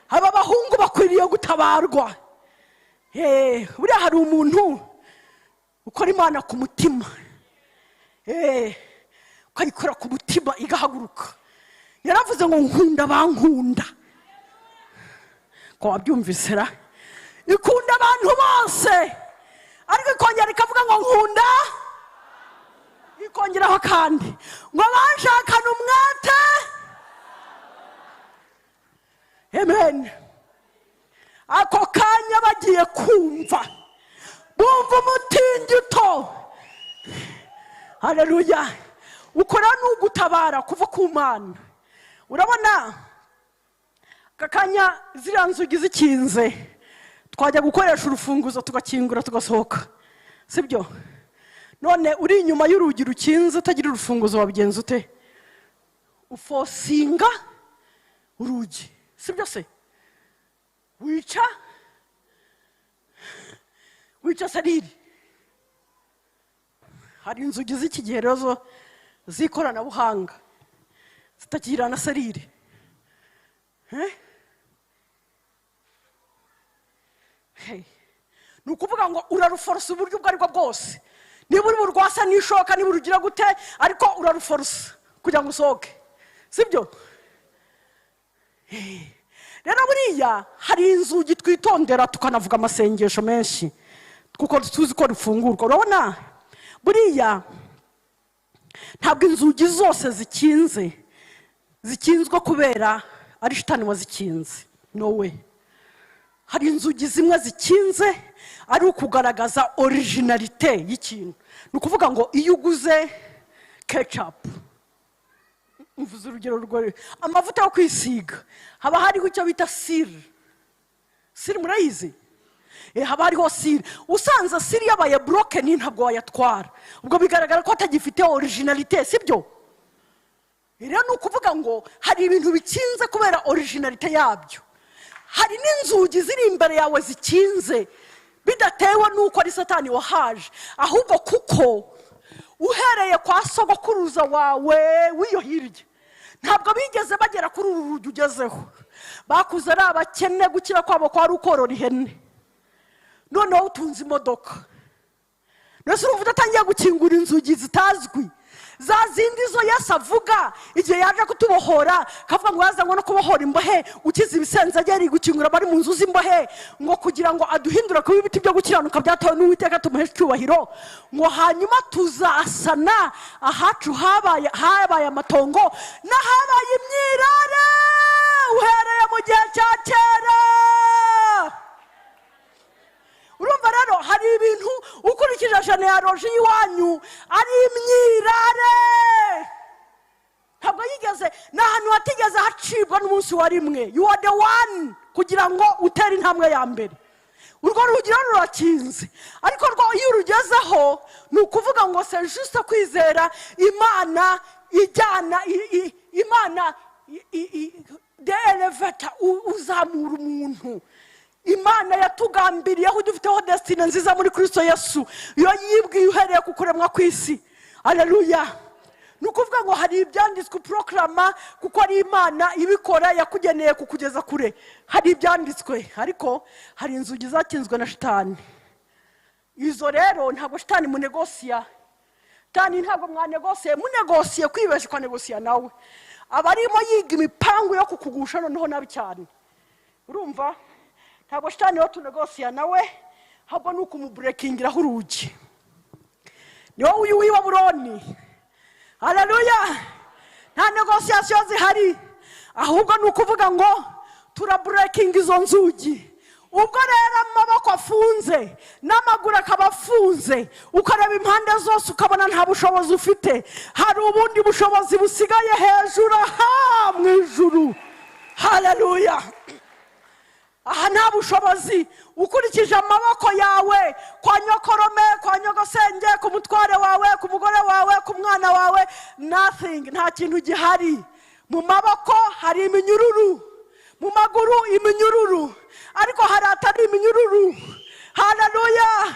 Aba bahungu bakwiriye gutabarwa. Buriya hari umuntu ukora Imana ku mutima, ukayikora ku mutima igahaguruka. Yaravuze ngo nkunda bankunda, ko wabyumvise ra, ikunda abantu bose, ariko ikongera ikavuga ngo nkunda, ikongeraho kandi ngo banshakana umwete. Amen. Ako kanya bagiye kumva, bumva umutingito. Haleluya. Ukora n'ugutabara kuva ku Mana. Urabona kakanya ziriya nzugi zikinze, twajya gukoresha urufunguzo tugakingura tugasohoka, sibyo? None uri inyuma y'urugi rukinze utagira urufunguzo wabigenza ute? Ufosinga urugi, sibyo se? Wica seriri. Hari inzugi z'iki gihe rero z'ikoranabuhanga zitagira na seriri. Ni ukuvuga ngo uraruforsa uburyo ubwo aribwo bwose. Niba uri burwasa n'ishoka, niba urugira gute, ariko uraruforsa kugira ngo usohoke, sibyo? Rero buriya hari inzugi twitondera tukanavuga amasengesho menshi kuko tuzi ko rufungurwa. Urabona buriya ntabwo inzugi zose zikinzwe kubera ari shitani wazikinze. No way. Hari inzugi zimwe zikinze ari ukugaragaza originalite y'ikintu. Ni ukuvuga ngo iyo uguze ketchup, mvuze urugero rwo amavuta yo kwisiga, haba hariho icyo bita siri murayizi? Haba hariho siri. Usanze siri yabaye broken ntabwo wayatwara, ubwo bigaragara ko atagifite originalite, sibyo? Rero ni ukuvuga ngo hari ibintu bikinze kubera originalite yabyo. Hari n'inzugi ziri imbere yawe zikinze bidatewe nuko ari Satani wahaje, ahubwo kuko uhereye kwa sogokuruza wawe w'iyo hirya ntabwo bigeze bagera kuri uru rugi ugezeho. Bakuze ari abakene, gukira kwabo kwari ukorora ihene, noneho utunze imodoka. Nose urumva udatangiye gukingura inzugi zitazwi, za zindi zo Yesu avuga igihe yaje kutubohora, kavuga ngo yazanywe no kubohora imbohe, ukiza ibisenzageri, gukingura bari mu nzu z'imbohe, ngo kugira ngo aduhindure kuba ibiti byo gukiranuka byatawe n'Uwiteka tumuheshe icyubahiro, ngo hanyuma tuzasana ahacu habaye amatongo n'ahabaye imyirare uhereye mu gihe cya kera. urumva rero hari ibintu ukurikije genealogy y'iwanyu ari imyirare, ntabwo yigeze n'ahantu hatigeze hacibwa n'umunsi wa rimwe. You are the one kugira ngo utere intambwe ya mbere. Urwo rugero rurakinze, ariko iyo urugezeho ni ukuvuga ngo c'est juste kwizera Imana ijyana Imana de elevata, uzamura umuntu. Imana yatugambiriyeho dufiteho destiny nziza muri Kristo Yesu, iyo yibwiye uhereye ku kuremwa kw'isi. Haleluya. Nukuvuga ngo hari ibyanditswe proclama kuko ari Imana ibikora yakugeneye kukugeza kure. Hari ibyanditswe, ariko hari inzugi zakinzwe na Shitani. Izo rero ntabwo Shitani munegosiya. Shitani ntabwo mwanegosiye, munegosiye kwibesha kwa negosiya nawe. Abarimo yiga imipango yo kukugusha noneho nabi cyane. Urumva? Ntabwo Shitani yo tunegosiya nawe, ahubwo nuko umubreakingiraho urugi. Ni wowe uyu w'Ibabuloni. Haleluya. Nta negociation zihari, ahubwo ni ukuvuga ngo turabreaking izo nzugi. Ubwo rero amaboko afunze n'amaguru akaba afunze, ukareba impande zose ukabona nta bushobozi ufite, hari ubundi bushobozi busigaye hejuru mu ijuru. Haleluya. Aha nta bushobozi ukurikije amaboko yawe, kwa nyokorome, kwa nyogosenge, ku mutware wawe, ku mugore wawe, ku mwana wawe, nothing, nta kintu gihari. Mu maboko hari iminyururu, mu maguru iminyururu, ariko hari atari iminyururu. Haleluya.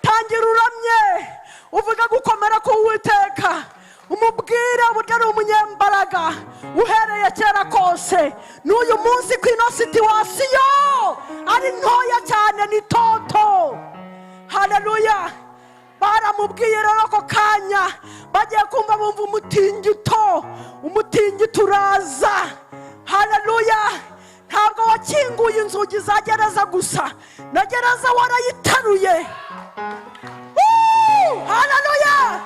Tangira uramye, uvuga gukomera k'Uwiteka, umubwire uburyo ari umunyembaraga uhereye kera kose. N'uyu munsi kw'ino situation ari ntoya cyane, ni toto. Haleluya. Baramubwiye rero ko kanya bagiye kumva bumva umutingito uraza. Haleluya. Ntabwo wakinguye inzugi za gereza gusa, na gereza warayitaruye. Haleluya.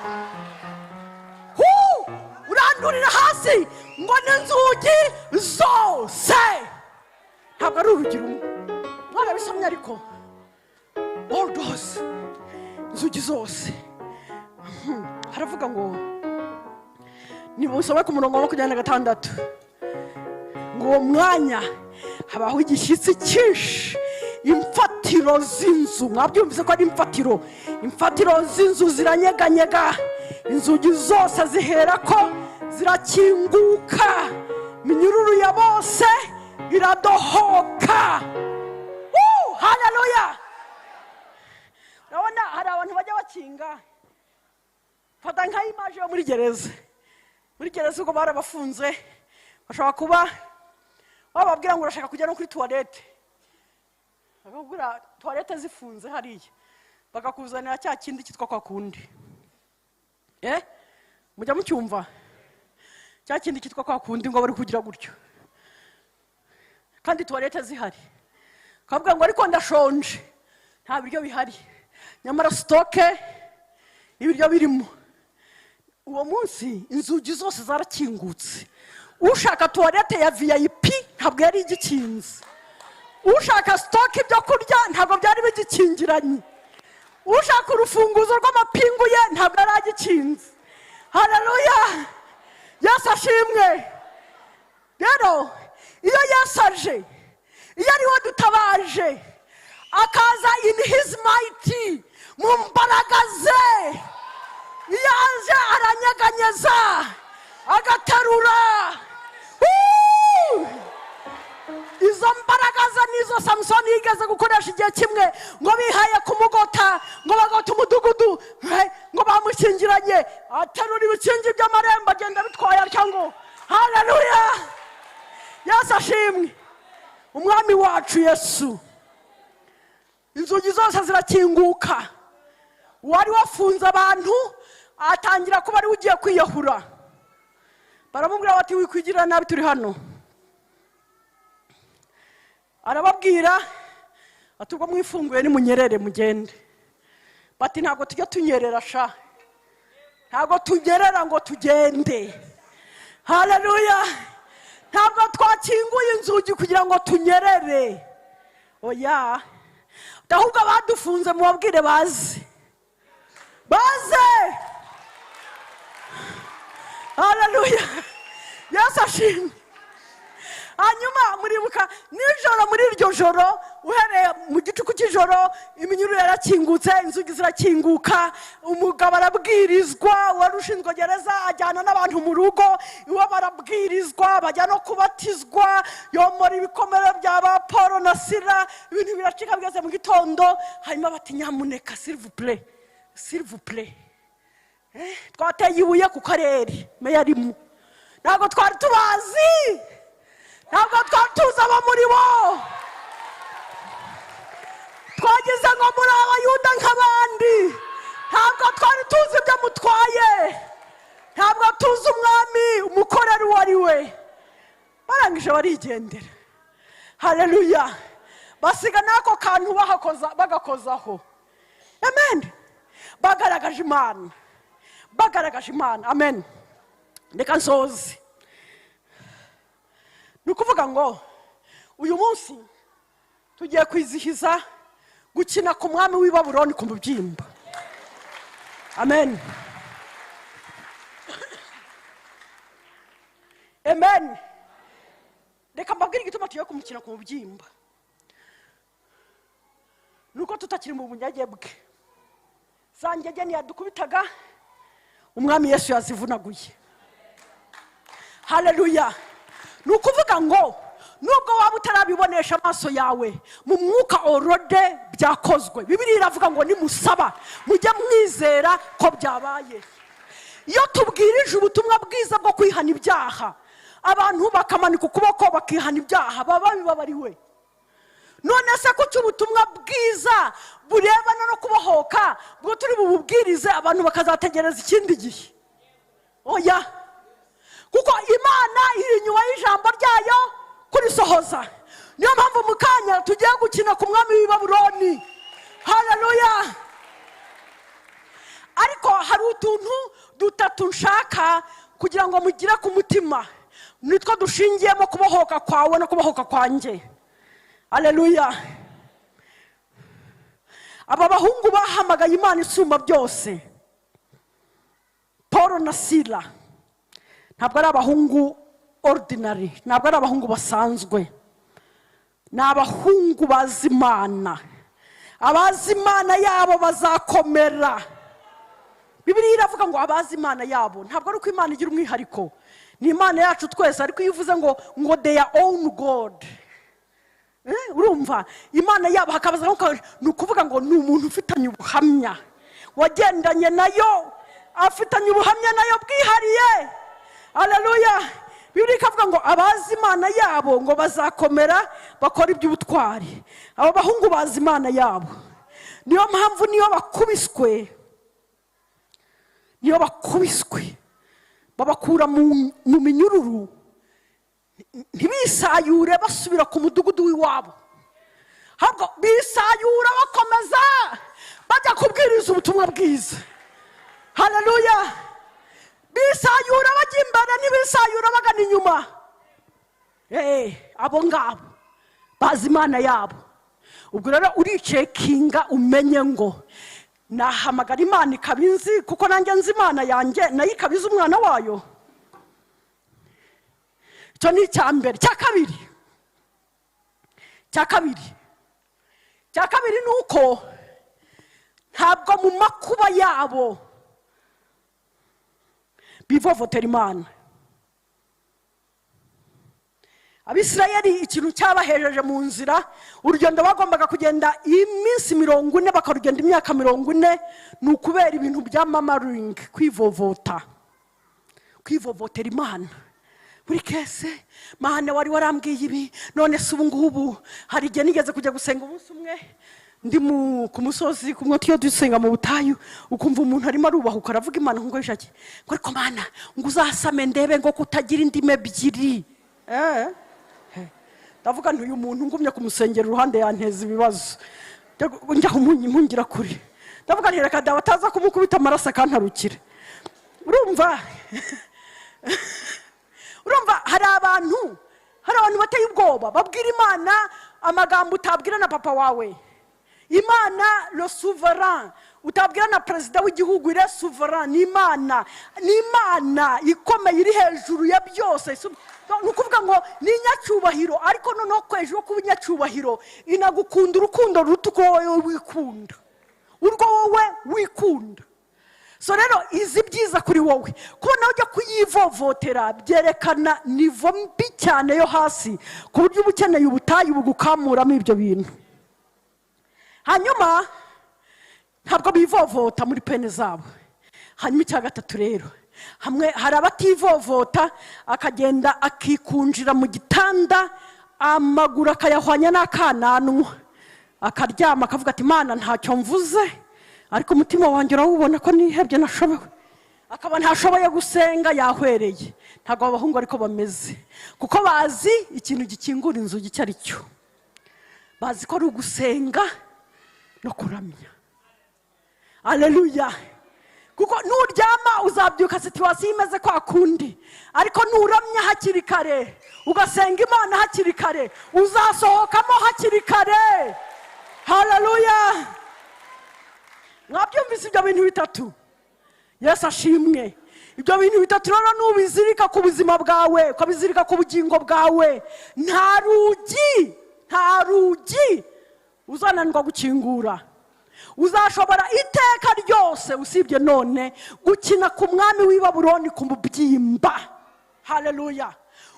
Urandurira hasi ngo n'inzugi zose. Ntabwo ari urugero mwarabisomye, ariko all doors, inzugi zose. Haravuga ngo nimusome ku murongo wa 26 ngo uwo mwanya habaho igishyitsi cyinshi, imfatiro z'inzu. Mwabyumvise ko ari imfatiro? Imfatiro z'inzu ziranyeganyega, inzugi zose zihera ko zirakinguka, iminyururu ya bose iradohoka. Haleluya. Urabona hari abantu bajya bakinga, fata nka image yo muri gereza. Muri gereza ubwo barabafunze, bashobora kuba wababwira ngo urashaka kujya no kuri toilette, bakakubwira toilette zifunze hariya, bakakuzanira cya kindi kitwa kwa kundi. Mujya mucyumva? Cya kindi kitwa kwa kundi ngo bari kugira gutyo, kandi toilette zihari. Kavuga ngo ariko ndashonje, nta biryo bihari, nyamara stoke ibiryo birimo. Uwo munsi inzugi zose zarakingutse. Ushaka toilette ya VIP ntabwo yari igikinze, ushaka stoke ibyo kurya ntabwo byari bigikingiranye, ushaka urufunguzo rw'amapingu ye ntabwo yari agikinze. Haleluya. Yesu ashimwe. Rero iyo Yesu aje, iyo ariwe dutabaje, akaza in his mighty, mu mbaraga ze, iyo aje aranyeganyeza, agaterura. Izo mbaraga ze nizo Samsoni yigeze gukoresha igihe kimwe, ngo bihaye kumugota, ngo bagota umudugudu, ngo bamushyingiranye, aterura ibikingi by'amarembo agenda bitwaye atya ngo. Haleluya. Yesu ashimwe. Umwami wacu Yesu. Inzugi zose zirakinguka. Wari wafunze abantu atangira kuba ari ugiye kwiyahura. Baramubwira bati wikwigira nabi turi hano. Arababwira ati ubwo mwifunguye ni munyerere mugende. Bati ntabwo tujya tunyerera sha, ntabwo tugerera ngo tugende. Haleluya. Ntabwo twakinguye inzugi kugira ngo tunyerere. Oya. ahubwo abadufunze mubabwire baze haleluya yesu ashimwe. hanyuma muribuka nijoro, muri iryo joro uhereye mu gicuku cy'ijoro iminyururu yarakingutse, inzugi zirakinguka, umugabo arabwirizwa, wari ushinzwe gereza ajyana n'abantu mu rugo iwe barabwirizwa, bajya no kubatizwa, yomora ibikomere bya ba Paulo na Sila, ibintu biracika bigeze mu gitondo. hanyuma bati nyamuneka s'il vous plaît twateye ibuye ku karere meya arimo, ntabwo twari tubazi, ntabwo twari tuzi abo muri bo, twagize ngo muri abayuda nk'abandi, ntabwo twari tuzi ibyo mutwaye, ntabwo tuzi umwami umukorera uwo ari we. barangije barigendera. haleluya. basiga n'ako kantu bagakozaho. amen. bagaragaje imana. amen. reka nsoze. ni ukuvuga ngo uyu munsi tugiye kwizihiza gukina ku mwami w'i Babuloni ku mubyimba. amen. amen. reka mbabwire igituma tugiye kumukina ku mubyimba. nuko tutakiri mu bunyage bwe. za ngege ntiyadukubitaga, umwami Yesu yazivunaguye. haleluya. ni ukuvuga ngo nubwo waba utarabibonesha amaso yawe, mu mwuka orode byakozwe. Bibiliya iravuga ngo nimusaba mujye mwizera ko byabaye. iyo tubwirije ubutumwa bwiza bwo kwihana ibyaha, abantu bakamanika ukuboko bakihana ibyaha, baba bibabariwe. none se kuki ubutumwa bwiza burebana no kubohoka bwo turi bububwirize abantu bakazategereza ikindi gihe? oya, kuko imana iri inyuma y'ijambo ryayo kurisohoza. niyo mpamvu mu kanya tugiye gukina ku mwami w'i Babuloni. haleluya. ariko hari utuntu dutatu nshaka kugira ngo mugire ku mutima, nitwo dushingiyemo kubohoka kwawe no kubohoka kwanjye. haleluya. aba bahungu bahamagaye Imana isumba byose, Paulo na Sila, ntabwo ari abahungu ordinary, ntabwo ari abahungu basanzwe, ni abahungu bazi Imana. abazi Imana yabo bazakomera. Bibiliya iravuga ngo abazi Imana yabo, ntabwo ari uko Imana igira umwihariko, ni Imana yacu twese. ariko iyo uvuze ngo their own God, urumva Imana yabo hakabaza ni ukuvuga ngo ni umuntu ufitanye ubuhamya, wagendanye nayo, afitanye ubuhamya nayo bwihariye. haleluya. Bibiliya ikavuga ngo abazi Imana yabo ngo bazakomera bakora iby'ubutwari. abo bahungu bazi Imana yabo, niyo mpamvu niyo bakubiswe babakura mu minyururu, ntibisayure basubira ku mudugudu w'iwabo, ahubwo bisayura bakomeza bajya kubwiriza ubutumwa bwiza. haleluya. bisayura bajya imbere, ntibisayura bagana inyuma. abo ngabo bazi Imana yabo. ubwo rero uricekinga umenye ngo nahamagara Imana ikabinzi, kuko nanjye nzi Imana yanjye nayo ikabiza umwana wayo. icyo ni icya mbere. cya kabiri ni uko ntabwo mu makuba yabo bivovotera Imana. Abisirayeli ikintu cyabahejeje mu nzira, urugendo bagombaga kugenda iminsi 40 bakarugenda imyaka 40, ni ukubera ibintu bya mamaring, kwivovotera Imana. buri kese Mana wari warambwiye ibi, none se ubu ngubu hari igihe nigeze kujya gusenga umunsi umwe ndi ku musozi kumwe tiyo dusenga mu butayu, ukumva umuntu arimo arubahuka aravuga Imana ngo ishaki ngo ariko Mana ngo uzasame ndebe ngo kutagira indime ebyiri. ndavuga nti uyu muntu ngumye kumusengera uruhande yanteza ibibazo, njya mungira kuri, ndavuga nti reka dawe ataza kumukubita amaraso akantarukira. urumva hari abantu bateye ubwoba babwira Imana amagambo utabwira na papa wawe. imana le souverain. Utabwira na perezida w'igihugu ire souverain. Ni imana ikomeye iri hejuru ya byose. Nukuvuga ngo ni nyacyubahiro, ariko noneho kwejuru kuba nyacyubahiro inagukunda urukundo rutuko wowe wikunda, urwo wowe wikunda. So rero izi byiza kuri wowe kubona ujya kuyivovotera byerekana nivo mbi cyane yo hasi, ku buryo uba ukeneye ubutayu bugukamuramo ibyo bintu. Hanyuma ntabwo bivovota muri pene zabo. Hanyuma icya gatatu rero, hamwe hari abativovota akagenda akikunjira mu gitanda, amaguru akayahwanya n'akananwa, akaryama akavuga ati Imana ntacyo mvuze, ariko umutima wanjye urawubona ko nihebye nashobewe. Akaba ntashoboye gusenga, yahwereye. Ntabwo abahungu ariko bameze, kuko bazi ikintu gikingura inzugi icyo ari cyo. Bazi ko ari ugusenga no kuramya. Haleluya. Kuko nuryama uzabyuka situasiyo imeze kwa kundi, ariko nuramya hakiri kare ugasenga Imana hakiri kare uzasohokamo hakiri kare. Haleluya. Mwabyumvise ibyo bintu bitatu? Yesu ashimwe. Ibyo bintu bitatu rero nubizirika ku buzima bwawe, ukabizirika ku bugingo bwawe, nta rugi uzananirwa gukingura. Uzashobora iteka ryose usibye none gukina ku mwami w'i Babuloni ku mubyimba. Haleluya.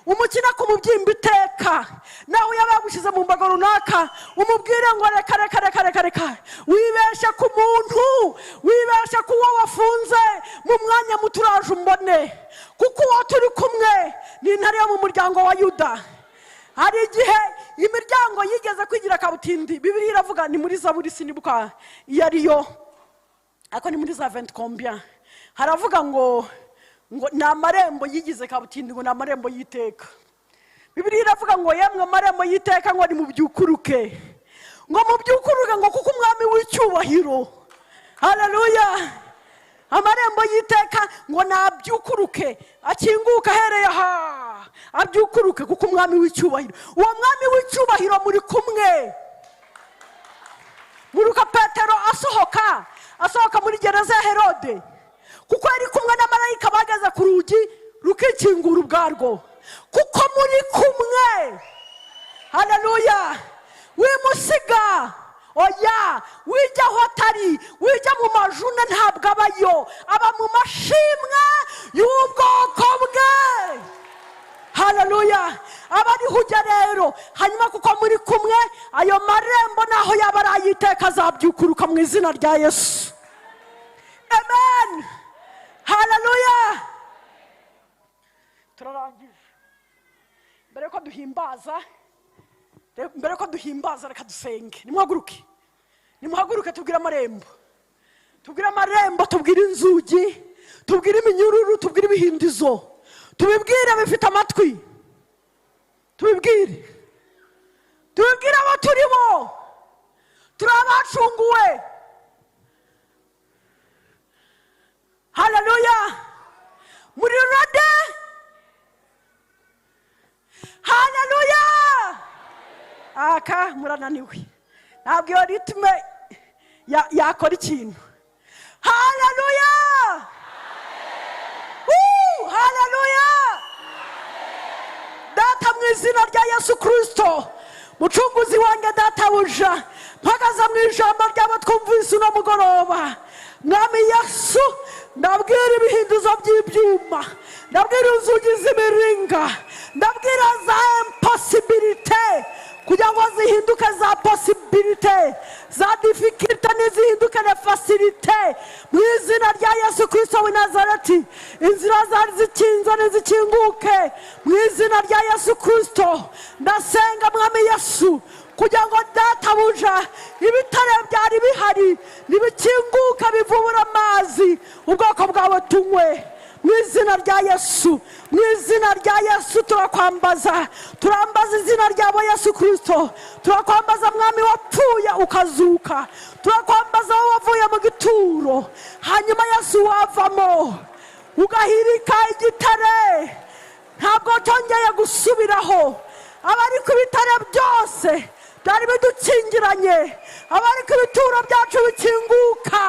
Umukina ku mubyimba iteka, nawe yabagushyize mu mbago runaka umubwire ngo reka wibeshe ku muntu, wibeshe ku wo wafunze mu mwanya muturaje umbone, kuko uwo turi kumwe ni intare yo mu muryango wa Yuda. Hari igihe imiryango yigeze kwigira kabutindi. Bibiliya iravuga, ni muri Zaburi sinibuka iyo ariyo, ariko ni muri za 20 combien, haravuga ngo ni amarembo yigize kabutindi, ngo ni amarembo y'iteka. Bibiliya iravuga ngo yemwe amarembo y'iteka ngo ni mubyukuruke, ngo mubyukuruke ngo kuko umwami w'icyubahiro. Haleluya. Amarembo y'iteka ngo nabyukuruke, akinguka hereye aha, abyukuruke kuko umwami w'icyubahiro. Uwo mwami w'icyubahiro muri kumwe. Muruka Petero asohoka muri gereza ya Herode, kuko yari kumwe n'amarayika bageze ku rugi rukikingura ubwarwo, kuko muri kumwe. Haleluya. Wimusiga, oya, wijya aho atari, wijya mu majuna ntabwo abayo, aba mu mashimwe y'ubwoko bwe. Haleluya. Abariho ujya rero, hanyuma kuko muri kumwe, ayo marembo naho yaba ari ayiteka azabyukuruka mu izina rya Yesu. Amen. Haleluya. Turarangije. Mbere ko duhimbaza reka dusenge. Nimuhaguruke tubwire amarembo. Tubwire inzugi, tubwire iminyururu, tubwire ibihindizo. Tubibwire bifite amatwi. Tubibwire abo turimo. Turabacunguwe. Haleluya. Muri rade. Haleluya. Aka murananiwe. Ntabwo iyo ritme yakora ikintu. Haleluya. Haleluya. Data mu izina rya Yesu Kristo, mucunguzi wanjye databuja, mpagaze mu ijambo ry'abo twumvise uno mugoroba. Mwami Yesu, ndabwira ibihinduzo by'ibyuma, ndabwira inzugi z'imiringa, ndabwira za impossibility kugira ngo zihinduke za possibility, za difficulty nizihinduke na facility. Mu izina rya Yesu Kristo w'i Nazareti, inzira zari zikinze nizikinguke mu izina rya Yesu Kristo. Ndasenga mwami Yesu kugira ngo databuja ibitare byari bihari nibikinguka bivubura amazi, ubwoko bwawe tunywe mu izina rya Yesu. Mu izina rya Yesu turakwambaza izina ryabo Yesu Kristo. Turakwambaza mwami wapfuye ukazuka, turakwambaza wowe wavuye mu gituro, hanyuma Yesu wavamo ugahirika igitare, ntabwo cyongeye gusubiraho. Abari ku bitare byose byari bidukingiranye abariko ibituro byacu bikinguka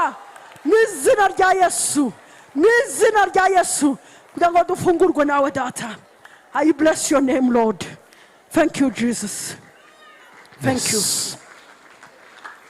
mu izina rya Yesu, mu izina rya Yesu, kugira ngo dufungurwe nawe data. I bless your name, Lord. Thank you, Jesus. Thank you.